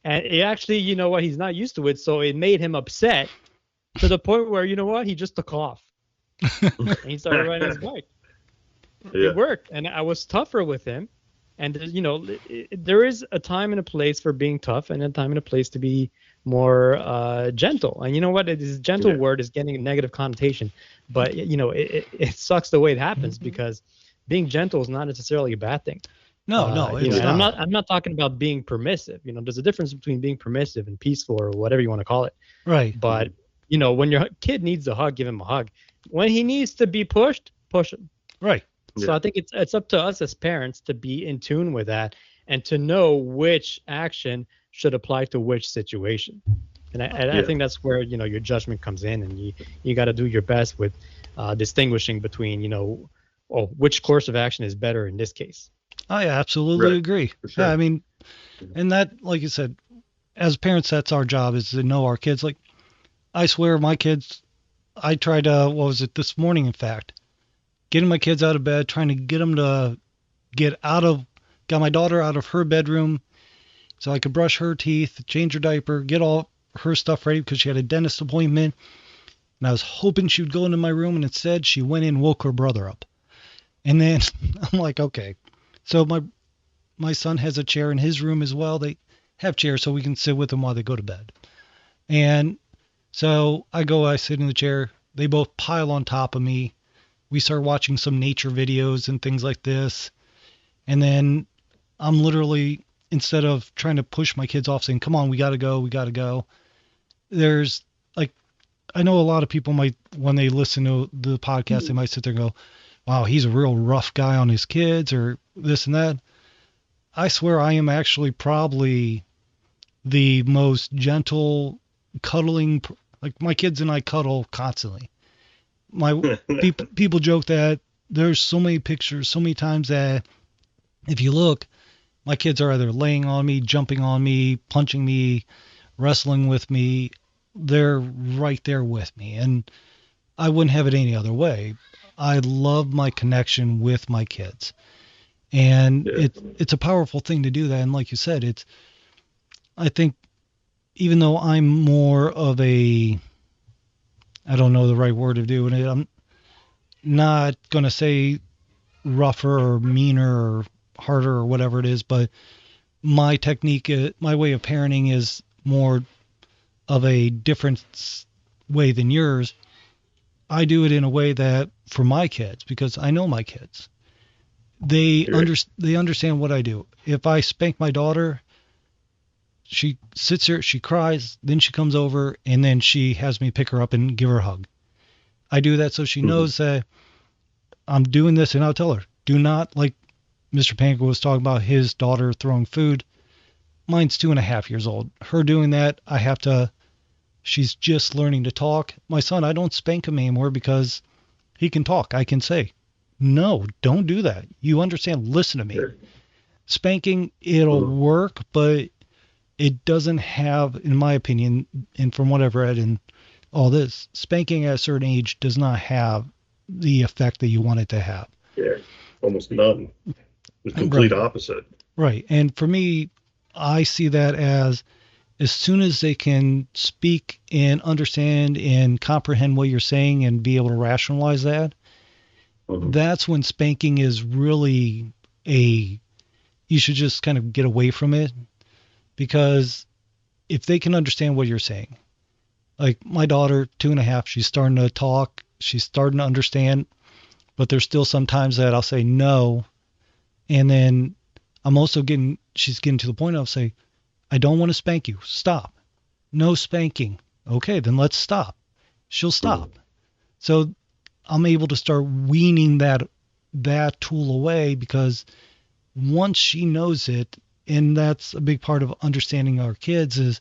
And it actually, you know what? He's not used to it, so it made him upset to the point where, you know what? He just took off and he started riding his bike. Yeah. It worked, and I was tougher with him. And there is a time and a place for being tough, and a time and a place to be more gentle. And you know what? This gentle word is getting a negative connotation, but it sucks the way it happens because being gentle is not necessarily a bad thing. no, it's And not. I'm not talking about being permissive. There's a difference between being permissive and peaceful or whatever you want to call it. Right. But when your kid needs a hug, give him a hug. When he needs to be pushed, push him. Right. So I think it's up to us as parents to be in tune with that and to know which action should apply to which situation. And I think that's where your judgment comes in, and you got to do your best with distinguishing between which course of action is better in this case. I absolutely agree. Sure. Yeah, I mean, and that, like you said, as parents, that's our job, is to know our kids. Like, I swear, my kids, I tried to, what was it, this morning, in fact, getting my kids out of bed, trying to get them to got my daughter out of her bedroom so I could brush her teeth, change her diaper, get all her stuff ready because she had a dentist appointment. And I was hoping she would go into my room, and instead she went in and woke her brother up. And then I'm like, okay. So my son has a chair in his room as well. They have chairs so we can sit with them while they go to bed. And so I sit in the chair. They both pile on top of me. We start watching some nature videos and things like this. And then I'm literally, instead of trying to push my kids off saying, come on, we got to go. There's like, I know a lot of people might, when they listen to the podcast, they might sit there and go, wow, he's a real rough guy on his kids or this and that. I swear I am actually probably the most gentle, cuddling, like my kids and I cuddle constantly. My people joke that there's so many pictures, so many times that if you look, my kids are either laying on me, jumping on me, punching me, wrestling with me. They're right there with me, and I wouldn't have it any other way. I love my connection with my kids, and it's a powerful thing to do that. And like you said, I think even though I'm more of a, I don't know the right word of doing it, I'm not going to say rougher or meaner or harder or whatever it is, but my technique, my way of parenting is more of a different way than yours. I do it in a way that for my kids, because I know my kids, they understand what I do. If I spank my daughter, she sits here, she cries, then she comes over, and then she has me pick her up and give her a hug. I do that so she knows that I'm doing this, and I'll tell her, do not, like Mr. Pancakes was talking about his daughter throwing food. Mine's 2.5 years old. Her doing that, she's just learning to talk. My son, I don't spank him anymore because he can talk. I can say, no, don't do that. You understand? Listen to me. Sure. Spanking, it'll work, but it doesn't have, in my opinion, and from what I've read and all this, spanking at a certain age does not have the effect that you want it to have. Yeah, almost none. The complete opposite. Right. And for me, I see that as soon as they can speak and understand and comprehend what you're saying and be able to rationalize that, that's when spanking is really you should just kind of get away from it. Because if they can understand what you're saying, like my daughter, 2.5, she's starting to talk, she's starting to understand, but there's still some times that I'll say no. And then she's getting to the point I'll say, I don't want to spank you. Stop. No spanking. Okay, then let's stop. She'll stop. So I'm able to start weaning that tool away, because once she knows it, and that's a big part of understanding our kids, is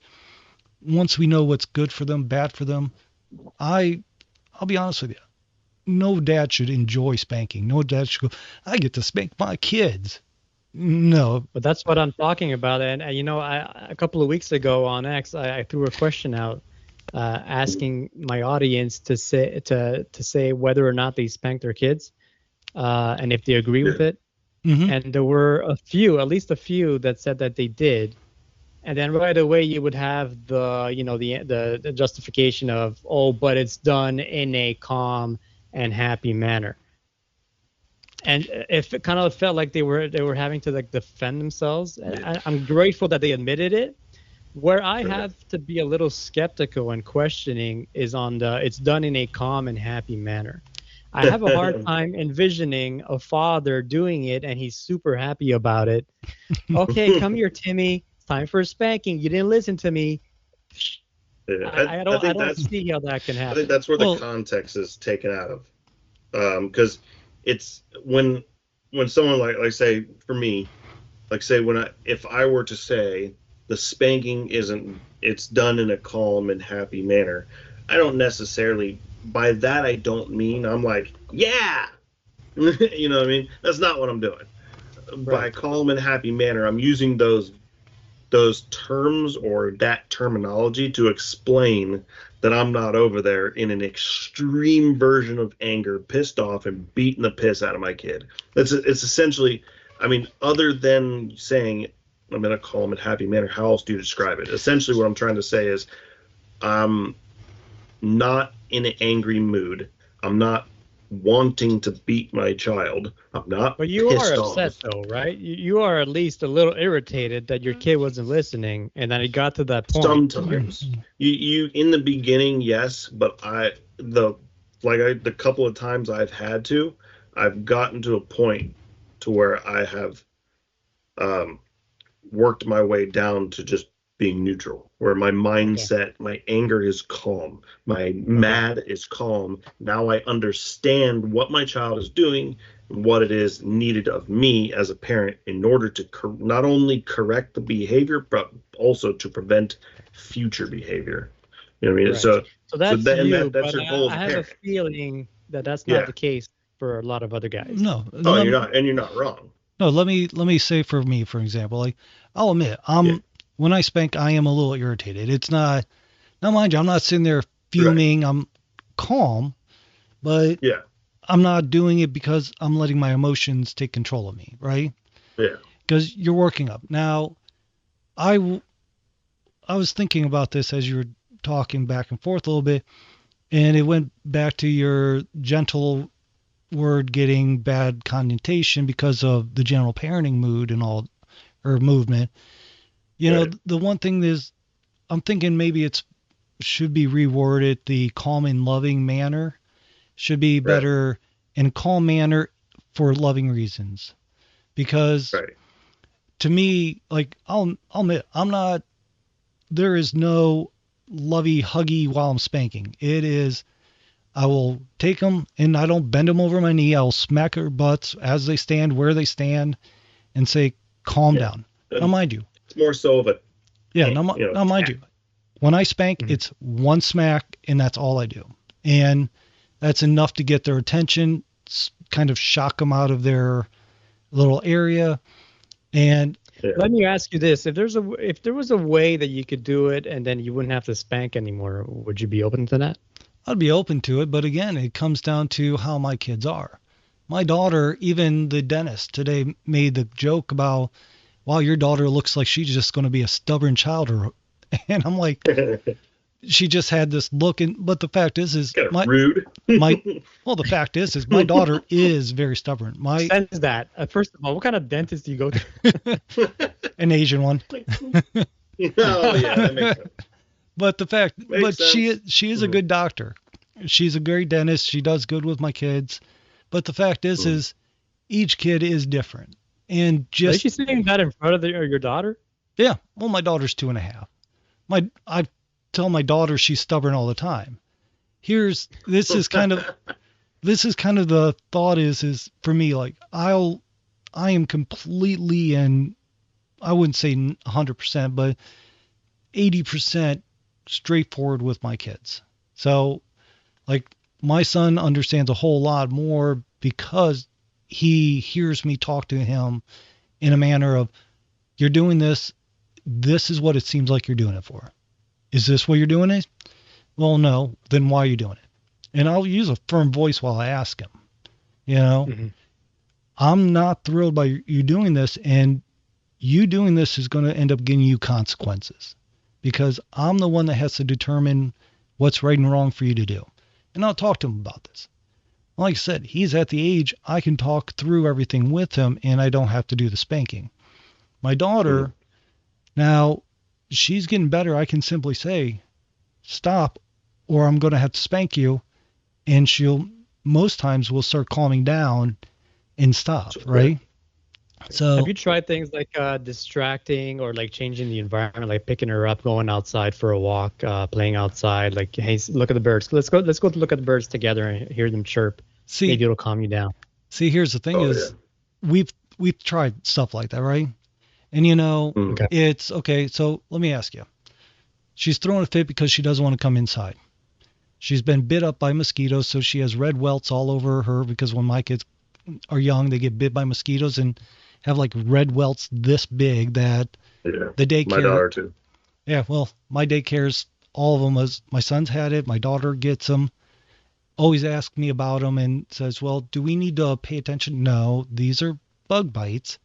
once we know what's good for them, bad for them, I'll be honest with you. No dad should enjoy spanking. No dad should go, I get to spank my kids. No. But that's what I'm talking about. And a couple of weeks ago on X, I threw a question out asking my audience to say whether or not they spank their kids and if they agree with it. Mm-hmm. And there were at least a few that said that they did. And then right away you would have the justification of, oh, but it's done in a calm and happy manner. And if it kind of felt like they were having to like defend themselves, and I'm grateful that they admitted it. Where I have to be a little skeptical and questioning is on it's done in a calm and happy manner. I have a hard time envisioning a father doing it and he's super happy about it. Okay, come here, Timmy. It's time for a spanking. You didn't listen to me. Yeah, I don't see how that can happen. I think that's where the context is taken out of. Because it's when someone like say for me, like say if I were to say the spanking it's done in a calm and happy manner, I don't necessarily, by that I don't mean I'm like, yeah, you know what I mean? That's not what I'm doing. Right. By calm and happy manner, I'm using those terms or that terminology to explain that I'm not over there in an extreme version of anger, pissed off and beating the piss out of my kid. It's essentially, I mean, other than saying I'm in a calm and happy manner, how else do you describe it? Essentially what I'm trying to say is I'm not in an angry mood. I'm not wanting to beat my child. I'm not. But you are upset off. though, right? You are at least a little irritated that your kid wasn't listening, and then it got to that point. Sometimes you in the beginning, yes, but the couple of times I've gotten to a point to where I have worked my way down to just being neutral, where my mindset, my anger is calm, my mad is calm. Now I understand what my child is doing and what it is needed of me as a parent in order to not only correct the behavior, but also to prevent future behavior. You know what I mean? Right. So that's that's your goal as a parent. I have a feeling that that's not the case for a lot of other guys. No. Oh, you're not wrong. No, let me say for me, for example, like I'll admit, when I spank, I am a little irritated. It's not, now mind you, I'm not sitting there fuming. Right. I'm calm, but I'm not doing it because I'm letting my emotions take control of me, right? Yeah. Because you're working up. Now, I was thinking about this as you were talking back and forth a little bit, and it went back to your gentle word getting bad connotation because of the general parenting mood and all, or movement. You know, the one thing is, I'm thinking maybe should be reworded. The calm and loving manner should be better in calm manner for loving reasons, because to me, like I'll admit, there is no lovey huggy while I'm spanking. It is, I will take them and I don't bend them over my knee. I'll smack their butts as they stand, where they stand, and say, calm down. Now, mind you, it's more so of a now mind you, when I spank, it's one smack and that's all I do. And that's enough to get their attention, kind of shock them out of their little area. And let me ask you this: if there was a way that you could do it and then you wouldn't have to spank anymore, would you be open to that? I'd be open to it, but again, it comes down to how my kids are. My daughter, even the dentist today made the joke about, wow, your daughter looks like she's just going to be a stubborn child. And I'm like, she just had this look. But the fact is rude. The fact is my daughter is very stubborn. Sense that. First of all, what kind of dentist do you go to? An Asian one. Oh yeah, that makes sense. But she is a good doctor. She's a great dentist. She does good with my kids. But the fact is each kid is different. And just is she saying that in front of your daughter? Yeah. Well, my daughter's 2.5. I tell my daughter she's stubborn all the time. This is kind of the thought is for me, like I am completely, and I wouldn't say 100%, but 80% straightforward with my kids. So like my son understands a whole lot more because he hears me talk to him in a manner of, you're doing this. This is what it seems like you're doing it for. Is this what you're doing it? Well, no. Then why are you doing it? And I'll use a firm voice while I ask him, I'm not thrilled by you doing this, and you doing this is going to end up getting you consequences because I'm the one that has to determine what's right and wrong for you to do. And I'll talk to him about this. Like I said, he's at the age I can talk through everything with him and I don't have to do the spanking. My daughter, now she's getting better. I can simply say, stop, or I'm going to have to spank you. And she'll most times will start calming down and stop. Right. So have you tried things like distracting or like changing the environment, like picking her up, going outside for a walk, playing outside, like, hey, look at the birds. Let's go look at the birds together and hear them chirp. Maybe it'll calm you down. See, here's the thing we've tried stuff like that, right? And it's okay. So let me ask you, she's throwing a fit because she doesn't want to come inside. She's been bit up by mosquitoes. So she has red welts all over her because when my kids are young, they get bit by mosquitoes and have like red welts this big that the daycare. My daughter too. Yeah, well, my daycare's all of them. My son's had it. My daughter gets them. Always asks me about them and says, well, do we need to pay attention? No, these are bug bites.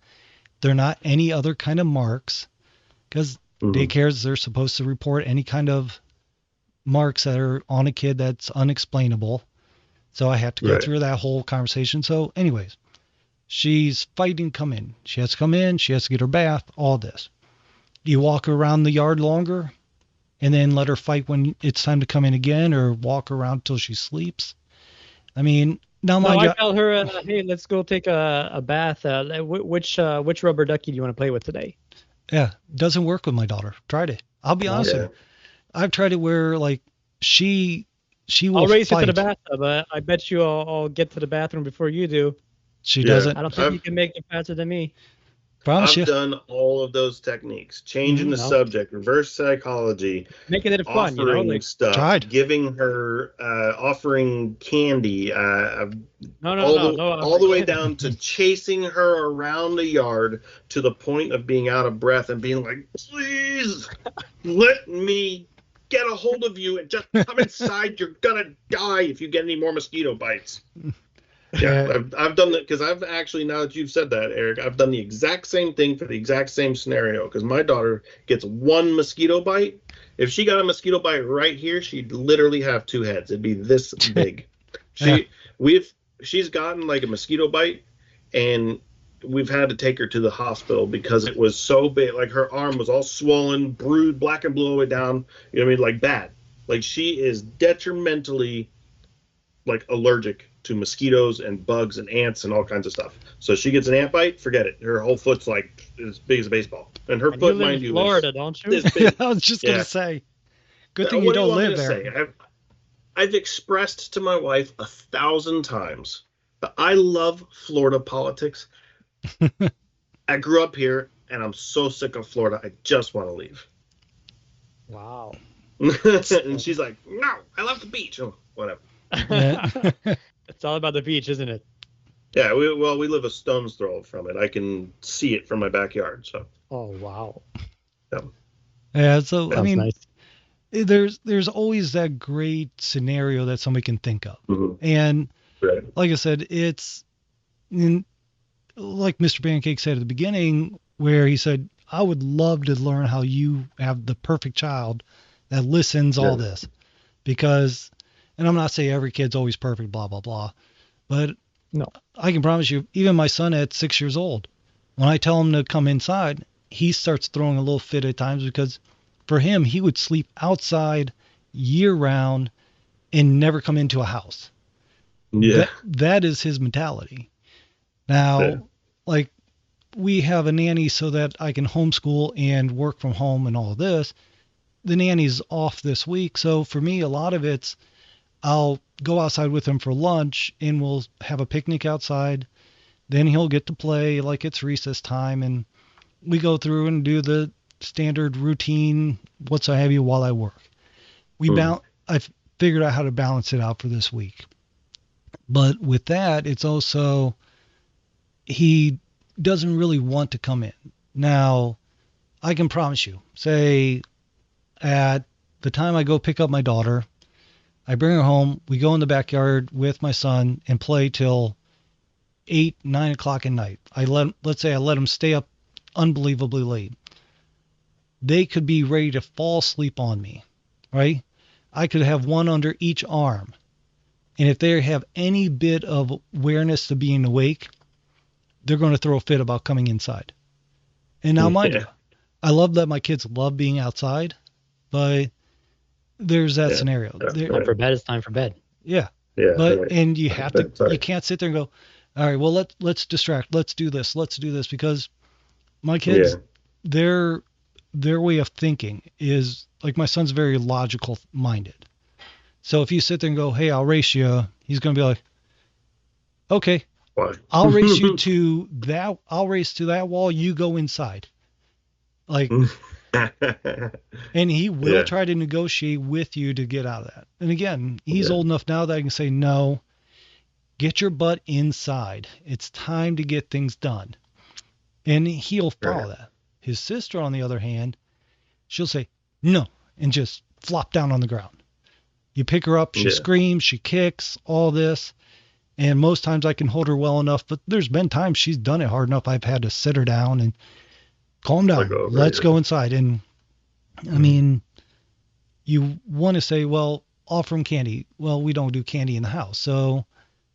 They're not any other kind of marks because daycares, they're supposed to report any kind of marks that are on a kid that's unexplainable. So I have to go through that whole conversation. So anyways, she's fighting to come in. She has to come in. She has to get her bath, all this. You walk around the yard longer and then let her fight when it's time to come in again, or walk around till she sleeps. I mean, I tell her, hey, let's go take a bath. Which rubber ducky do you want to play with today? Yeah, doesn't work with my daughter. Tried it. I'll be honest with you. I've tried it where like she will I'll race fight. you to the bathtub. I bet you I'll get to the bathroom before you do. She doesn't. I don't think you can make it faster than me. I've done all of those techniques, changing the subject, reverse psychology, making it fun, offering stuff, giving her, offering candy, all the way down to chasing her around the yard to the point of being out of breath and being like, please let me get a hold of you and just come inside. You're gonna die if you get any more mosquito bites. Yeah, I've done that because I've actually, now that you've said that, Eric, I've done the exact same thing for the exact same scenario because my daughter gets one mosquito bite. If she got a mosquito bite right here, she'd literally have two heads. It'd be this big. She's gotten like a mosquito bite and we've had to take her to the hospital because it was so big. Like her arm was all swollen, bruised, black and blue all the way down. You know what I mean? Like bad. Like she is detrimentally like allergic to mosquitoes and bugs and ants and all kinds of stuff. So she gets an ant bite, forget it. Her whole foot's like as big as a baseball. And her foot, mind you, Florida, don't you? I was just going to say, good thing you don't live there. I've expressed to my wife 1,000 times that I love Florida politics. I grew up here and I'm so sick of Florida. I just want to leave. Wow. And she's like, no, I love the beach. Oh, whatever. It's all about the beach, isn't it? Yeah, we live a stone's throw from it. I can see it from my backyard. So. Oh wow. Yeah. Yeah. So I Sounds mean, nice. there's always that great scenario that somebody can think of, and Right. like I said, it's like Mr. Pancake said at the beginning, where he said, "I would love to learn how you have the perfect child that listens all this," because, and I'm not saying every kid's always perfect, blah blah blah, but No. I can promise you, even my son at 6 years old, when I tell him to come inside, he starts throwing a little fit at times because for him, he would sleep outside year round and never come into a house. Yeah. That is his mentality. Now, like, we have a nanny so that I can homeschool and work from home and all of this. The nanny's off this week. So for me, a lot of it's, I'll go outside with him for lunch and we'll have a picnic outside. Then he'll get to play like it's recess time, and we go through and do the standard routine, what's I have you while I work. I've figured out how to balance it out for this week. But with that, it's also, he doesn't really want to come in. Now, I can promise you, say at the time I go pick up my daughter, I bring her home, we go in the backyard with my son and play till 8, 9 o'clock at night. Let's say I let them stay up unbelievably late. They could be ready to fall asleep on me, right? I could have one under each arm. And if they have any bit of awareness to being awake, they're going to throw a fit about coming inside. And now, mind you, I love that my kids love being outside, but there's that scenario. Time for bed is time for bed. Yeah. Yeah. But Right. and you have to, you can't sit there and go, all right, well, let's distract, let's do this, because my kids, their way of thinking is like, my son's very logical minded. So if you sit there and go, hey, I'll race you, he's going to be like, okay, Why? I'll race you to that. I'll race to that wall. You go inside. Like, and he will try to negotiate with you to get out of that. And again, he's old enough now that I can say, no, get your butt inside. It's time to get things done. And he'll follow that. His sister, on the other hand, she'll say, no, and just flop down on the ground. You pick her up, she screams, she kicks, all this. And most times I can hold her well enough, but there's been times she's done it hard enough. I've had to sit her down and calm down. Let's go inside. And I mean, you want to say, well, offer them candy. Well, we don't do candy in the house. So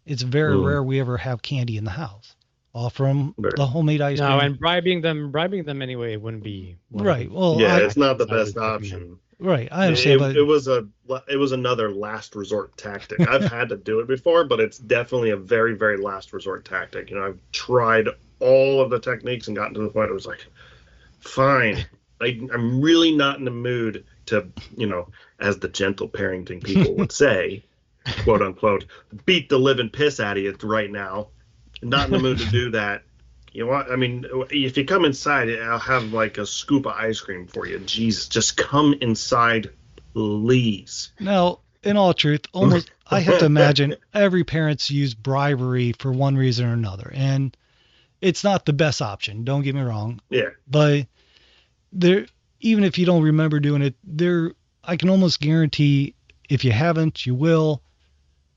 it's very rare we ever have candy in the house. Offer them the homemade ice cream. No, and bribing them anyway wouldn't be right. Well, it's not the best option. Right, I understand. It was another last resort tactic. I've had to do it before, but it's definitely a very, very last resort tactic. I've tried all of the techniques and gotten to the point where it was like, fine, I'm really not in the mood to, as the gentle parenting people would say, quote unquote, beat the living piss out of you right now. Not in the mood to do that. You know what? I mean, if you come inside, I'll have like a scoop of ice cream for you. Jesus, just come inside, please. Now, in all truth, almost I have to imagine every parent's used bribery for one reason or another, and it's not the best option. Don't get me wrong. Yeah. But there, even if you don't remember doing it, I can almost guarantee if you haven't, you will.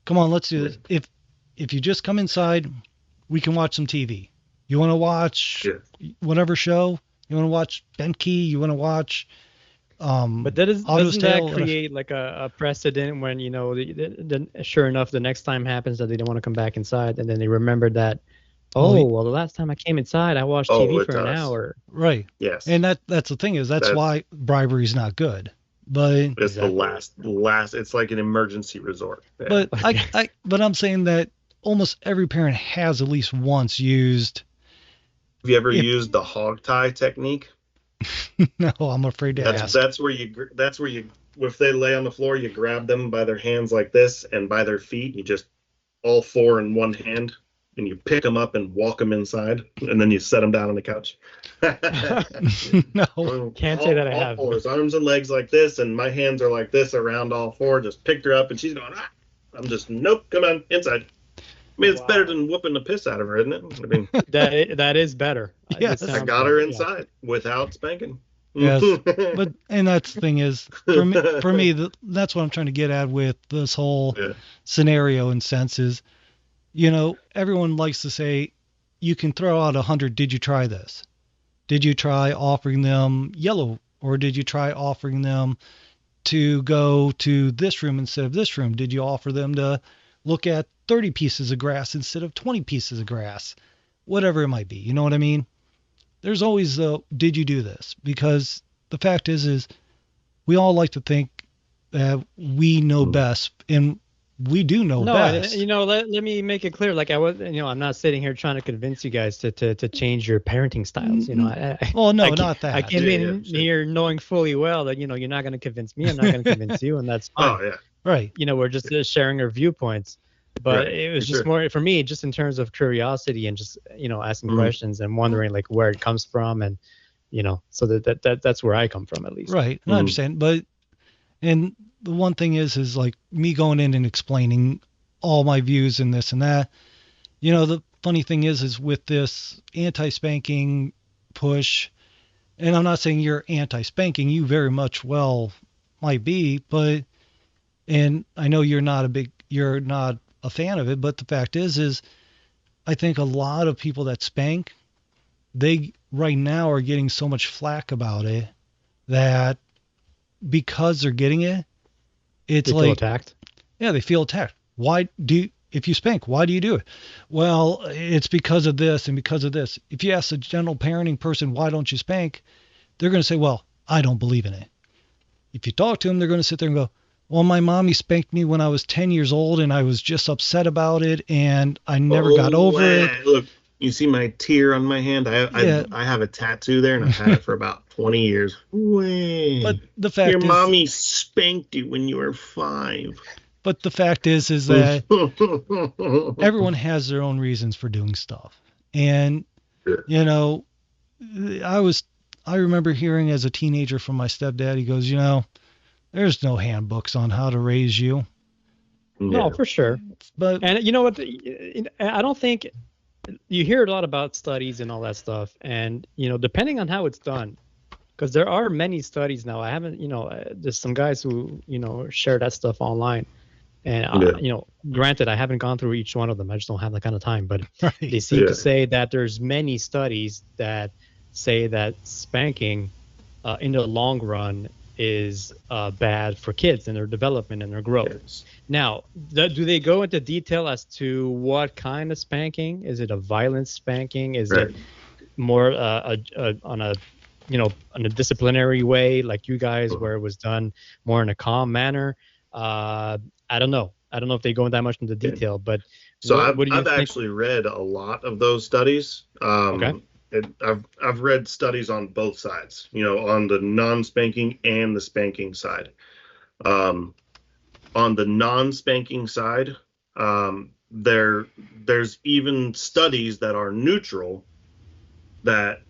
Come on, let's do this. If you just come inside, we can watch some TV. You want to watch whatever show? You want to watch Benke? You want to watch but doesn't that create like a precedent when, sure enough, the next time happens that they don't want to come back inside, and then they remember that, well, the last time I came inside, I watched TV for an hour. Right. Yes. And that's the thing is that's why bribery is not good. But it's the last. It's like an emergency resort. Yeah. But but I'm saying that almost every parent has at least once used. Have you ever used the hog tie technique? No, I'm afraid to ask. That's where you, if they lay on the floor, you grab them by their hands like this, and by their feet, you just all four in one hand, and you pick them up and walk them inside, and then you set them down on the couch. No. Can't say that I have. His arms and legs like this, and my hands are like this around all four. Just picked her up, and she's going, ah! I'm just, nope, come on, inside. I mean, it's better than whooping the piss out of her, isn't it? I mean, that is better. Yes. I got her inside without spanking. Yes, and that's the thing is, for me, that's what I'm trying to get at with this whole scenario and sense is, everyone likes to say, you can throw out 100. Did you try this? Did you try offering them yellow, or did you try offering them to go to this room instead of this room? Did you offer them to look at 30 pieces of grass instead of 20 pieces of grass? Whatever it might be, you know what I mean? There's always did you do this? Because the fact is we all like to think that we know best, and we do know best. Let me make it clear. Like I'm not sitting here trying to convince you guys to change your parenting styles. Not that. I came in here knowing fully well that, you're not going to convince me. I'm not going to convince you, and that's fine. Oh, yeah. Right. We're just sharing our viewpoints. But it was just more for me, just in terms of curiosity and just, asking questions and wondering like where it comes from. And, so that's where I come from, at least. Right. I understand. But, and the one thing is like me going in and explaining all my views and this and that, the funny thing is with this anti-spanking push, and I'm not saying you're anti-spanking, you very much well might be, but, and I know you're not a fan of it, but the fact is I think a lot of people that spank, they right now are getting so much flack about it that because they're getting it, it's they like feel attacked. Yeah, they feel attacked. If you spank, why do you do it? Well, it's because of this and because of this. If you ask a general parenting person, why don't you spank? They're going to say, well, I don't believe in it. If you talk to them, they're going to sit there and go, well, my mommy spanked me when I was 10 years old, and I was just upset about it, and I never got over it. Look, you see my tear on my hand? I have a tattoo there, and I've had it for about 20 years. But the fact your mommy spanked you when you were 5. But the fact is that everyone has their own reasons for doing stuff. And, I remember hearing as a teenager from my stepdad, he goes, there's no handbooks on how to raise you. No, for sure. And you know what? I don't think you hear a lot about studies and all that stuff. And, depending on how it's done, because there are many studies now. I haven't, there's some guys who, share that stuff online. And, granted, I haven't gone through each one of them. I just don't have that kind of time. But they seem to say that there's many studies that say that spanking in the long run is bad for kids and their development and their growth. Yes. Now, do they go into detail as to what kind of spanking? Is it a violent spanking? Is it more on a disciplinary way like you guys, where it was done more in a calm manner? I don't know. I don't know if they go that much into detail, but so I've actually read a lot of those studies. Okay. I've read studies on both sides, on the non-spanking and the spanking side. On the non-spanking side, there's even studies that are neutral that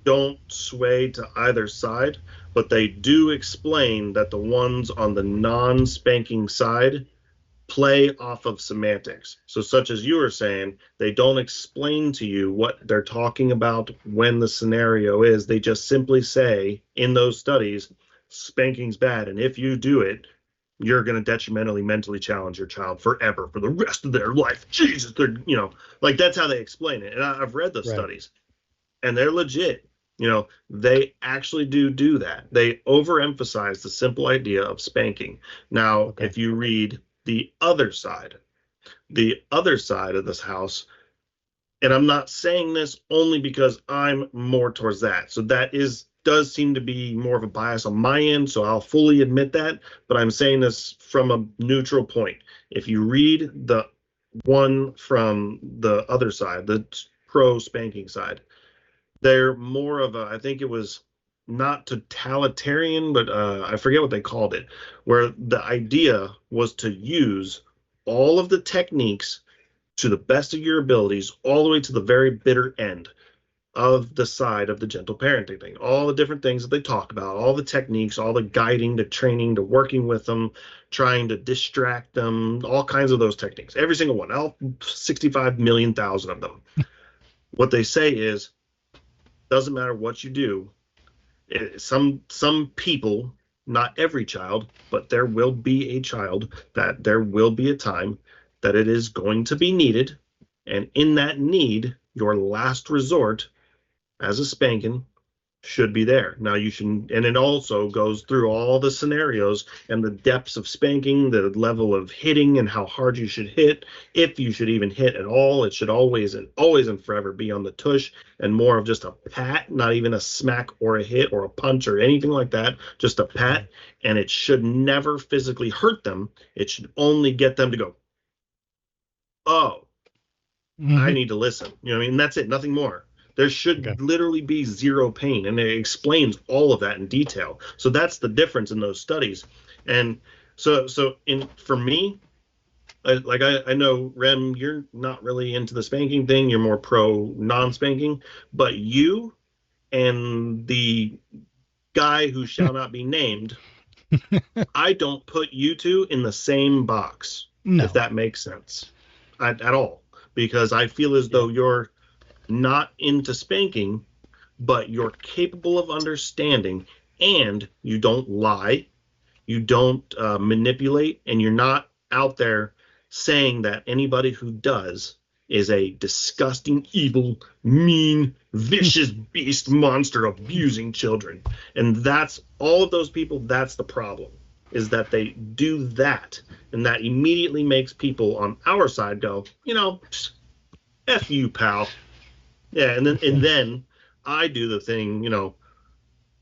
don't sway to either side, but they do explain that the ones on the non-spanking side play off of semantics. So such as you were saying, they don't explain to you what they're talking about when the scenario is. They just simply say in those studies, spanking's bad. And if you do it, you're going to detrimentally mentally challenge your child forever for the rest of their life. Jesus, they're, like that's how they explain it. And I've read those studies and they're legit. They actually do that. They overemphasize the simple idea of spanking. Now, if you read the other side of this house, and I'm not saying this only because I'm more towards that. So that does seem to be more of a bias on my end, so I'll fully admit that, but I'm saying this from a neutral point. If you read the one from the other side, the pro-spanking side, they're more of I think it was not totalitarian, but I forget what they called it, where the idea was to use all of the techniques to the best of your abilities, all the way to the very bitter end of the side of the gentle parenting thing. All the different things that they talk about, all the techniques, all the guiding, the training, the working with them, trying to distract them, all kinds of those techniques. Every single one, all 65 million thousand of them. What they say is, doesn't matter what you do. Some people, not every child, but there will be a child that there will be a time that it is going to be needed. And in that need, your last resort as a spanking should be there. Now you should, and it also goes through all the scenarios and the depths of spanking, the level of hitting and how hard you should hit, if you should even hit at all. It should always and forever be on the tush and more of just a pat, not even a smack or a hit or a punch or anything like that, just a pat. And it should never physically hurt them. It should only get them to go, oh, I need to listen. You know what I mean? That's it, nothing more. There should literally be zero pain, and it explains all of that in detail. So that's the difference in those studies. And for me, I know, Rem, you're not really into the spanking thing. You're more pro non-spanking. But you and the guy who shall not be named, I don't put you two in the same box, if that makes sense, at all. Because I feel as though you're not into spanking, but you're capable of understanding, and you don't lie, you don't manipulate, and you're not out there saying that anybody who does is a disgusting, evil, mean, vicious beast monster abusing children. And that's all of those people. That's the problem, is that they do that, and that immediately makes people on our side go, F you, pal. Yeah, and then I do the thing,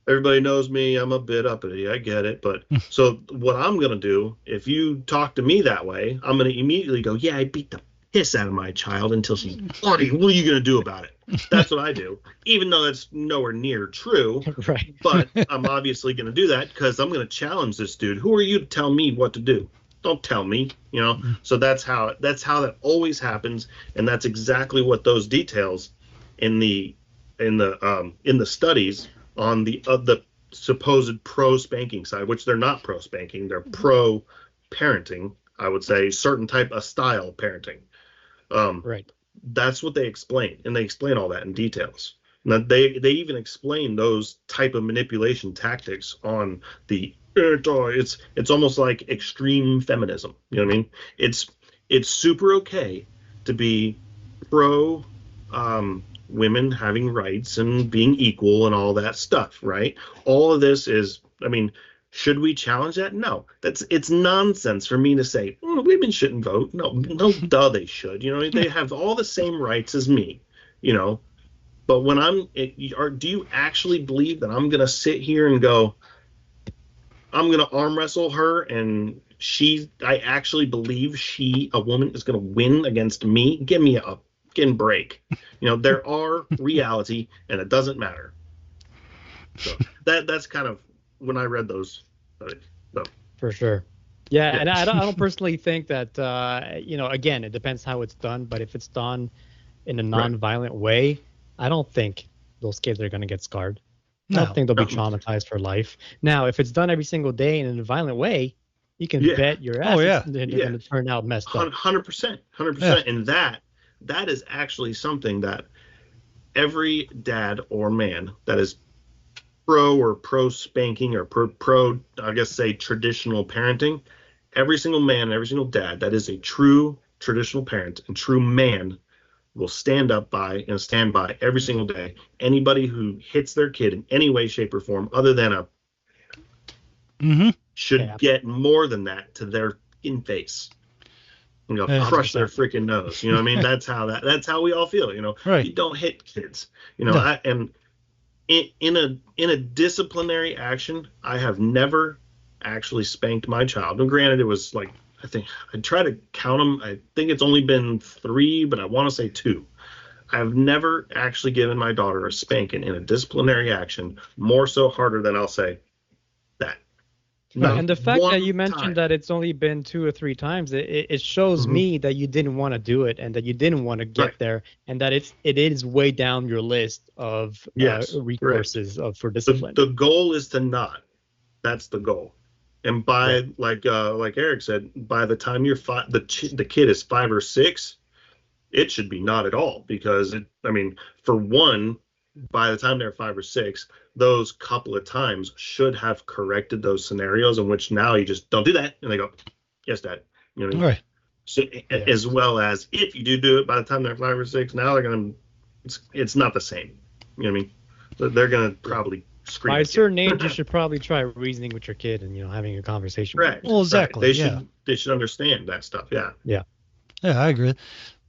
everybody knows me, I'm a bit uppity, I get it. But so what I'm going to do, if you talk to me that way, I'm going to immediately go, yeah, I beat the piss out of my child until she's bloody. What are you going to do about it? That's what I do, even though that's nowhere near true. Right. But I'm obviously going to do that because I'm going to challenge this dude. Who are you to tell me what to do? Don't tell me, So that's how that always happens, and that's exactly what those details in the studies on the supposed pro spanking side, which they're not pro spanking, they're pro parenting. I would say certain type of style parenting. Right. That's what they explain, and they explain all that in details. Now they even explain those type of manipulation tactics on the. It's almost like extreme feminism. You know what I mean? It's super okay to be pro women having rights and being equal and all that stuff, right? All of this is, should we challenge that? No, it's nonsense for me to say women shouldn't vote. No, duh, they should. They have all the same rights as me. But when do you actually believe that I'm gonna sit here and go, I'm gonna arm wrestle her, and I actually believe a woman is gonna win against me? Give me a fucking break. There are reality, and it doesn't matter. So that's kind of when I read those. So. For sure. Yeah, and I don't personally think that again, it depends how it's done, but if it's done in a non-violent way, I don't think those kids are gonna get scarred. I don't think they'll be traumatized for life. Now, if it's done every single day in a violent way, you can bet your ass they're going to turn out messed up. 100%. 100%. And that is actually something that every dad or man that is pro spanking or pro, I guess, say traditional parenting, every single man, every single dad that is a true traditional parent and true man will stand by every single day. Anybody who hits their kid in any way, shape, or form other than should get more than that to their face. Crush their freaking nose. You know what I mean? That's how we all feel. Right. You don't hit kids. And in a disciplinary action, I have never actually spanked my child. And granted, it was like, I think I try to count them. I think it's only been 3, but I want to say 2. I've never actually given my daughter a spanking in a disciplinary action, more so harder than I'll say that. Not And the fact that one you mentioned time. that it's only been 2 or 3 times, it shows Mhm. me that you didn't want to do it and that you didn't want to get Right. there, and that it is way down your list of Yes, correct. recourses for discipline. The goal is to not. That's the goal. And by Right. like Eric said, by the time you're the kid is 5 or 6, it should be not at all, because for one, by the time they're 5 or 6, those couple of times should have corrected those scenarios in which now you just don't do that, and they go, yes, Dad. You know what I mean? Right. So, Yeah. as well as if you do it by the time they're 5 or 6, now they're gonna, it's not the same. You know what I mean? They're gonna probably scream. By a at you. certain age, you should probably try reasoning with your kid and having a conversation. Right. With Well, exactly. Right. They should understand that stuff. Yeah. Yeah, I agree.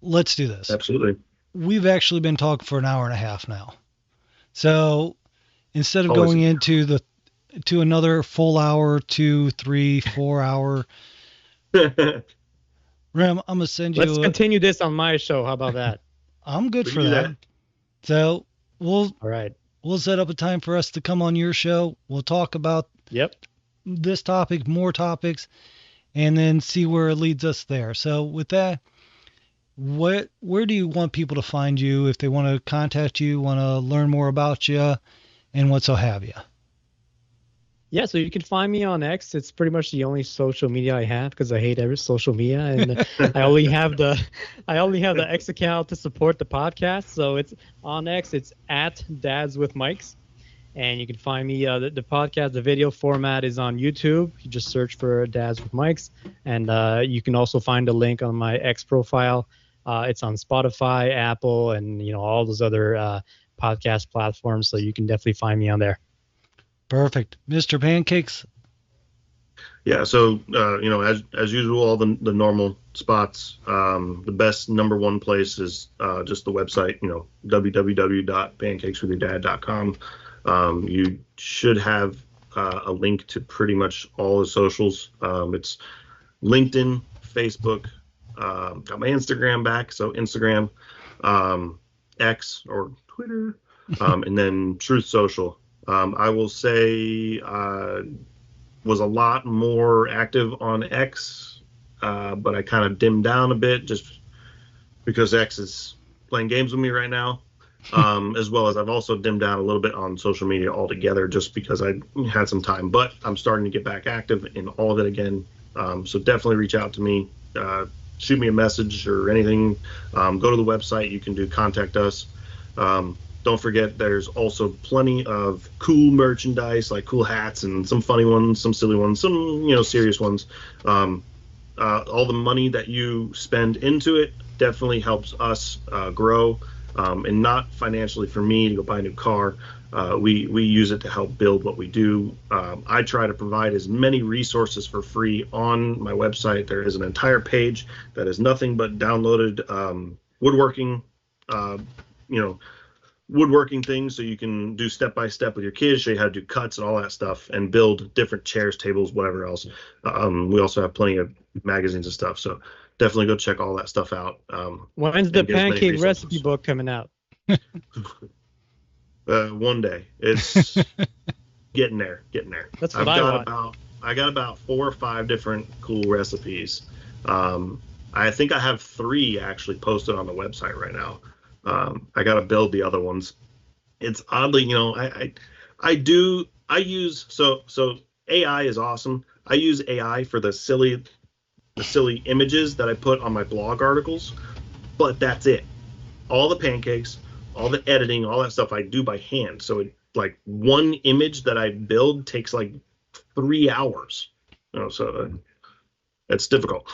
Let's do this. Absolutely. We've actually been talking for an hour and a half now. So instead of Always going a- into to another full hour, 2, 3, 4 hour, Rem, I'm gonna send you. Let's continue this on my show. How about that? I'm good We for can do that. So we'll All right. set up a time for us to come on your show. We'll talk about Yep. this topic, more topics, and then see where it leads us there. So with that, where do you want people to find you if they want to contact you, want to learn more about you, and what so have you? Yeah, so you can find me on X. It's pretty much the only social media I have because I hate every social media, and I only have the X account to support the podcast. So it's on X. It's at Dads with Mics, and you can find me. The podcast, the video format is on YouTube. You just search for Dads with Mics, and you can also find a link on my X profile. It's on Spotify, Apple, and all those other podcast platforms. So you can definitely find me on there. Perfect. Mr. Pancakes? Yeah. So, as usual, all the normal spots. The best number one place is just the website, www.pancakeswithyourdad.com. You should have a link to pretty much all the socials. It's LinkedIn, Facebook, got my Instagram back. So Instagram, X or Twitter, and then Truth Social. I will say was a lot more active on X, but I kind of dimmed down a bit just because X is playing games with me right now, as well as I've also dimmed down a little bit on social media altogether just because I had some time. But I'm starting to get back active in all of it again. So definitely reach out to me, shoot me a message or anything. Go to the website. You can do contact us. Don't forget, there's also plenty of cool merchandise, like cool hats and some funny ones, some silly ones, some serious ones. All the money that you spend into it definitely helps us grow, and not financially for me to go buy a new car. We use it to help build what we do. I try to provide as many resources for free on my website. There is an entire page that is nothing but downloaded woodworking, woodworking things, so you can do step by step with your kids, show you how to do cuts and all that stuff, and build different chairs, tables, whatever else. We also have plenty of magazines and stuff, so definitely go check all that stuff out. When's the and get as many pancake resources. recipe book coming out? One day. It's getting there. That's what I want. I got about 4 or 5 different cool recipes. I think I have 3 actually posted on the website right now. I got to build the other ones. It's oddly, I use AI is awesome. I use AI for the silly images that I put on my blog articles, but that's it. All the pancakes, all the editing, all that stuff I do by hand. So like one image that I build takes like 3 hours. So it's difficult.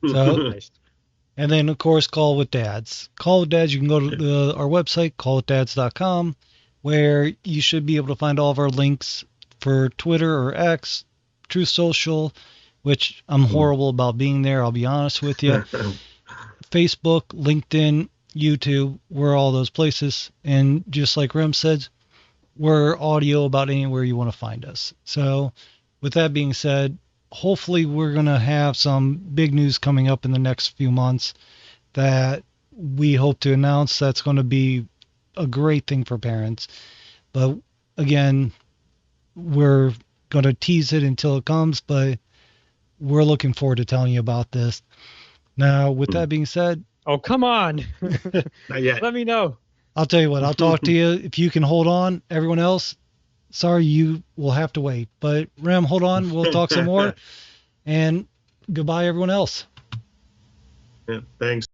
So, Nice. and then, of course, Call with Dads. Call with Dads, you can go to our website, callwithdads.com, where you should be able to find all of our links for Twitter or X, Truth Social, which I'm horrible about being there, I'll be honest with you. Facebook, LinkedIn, YouTube, we're all those places. And just like Rem said, we're audio about anywhere you want to find us. So with that being said, hopefully we're going to have some big news coming up in the next few months that we hope to announce. That's going to be a great thing for parents. But again, we're going to tease it until it comes, but we're looking forward to telling you about this. Now, with that being said, Oh, come on. Not yet. Let me know. I'll tell you what, I'll talk to you if you can hold on. Everyone else, sorry, you will have to wait. But Rem, hold on. We'll talk some more. And goodbye, everyone else. Yeah, thanks.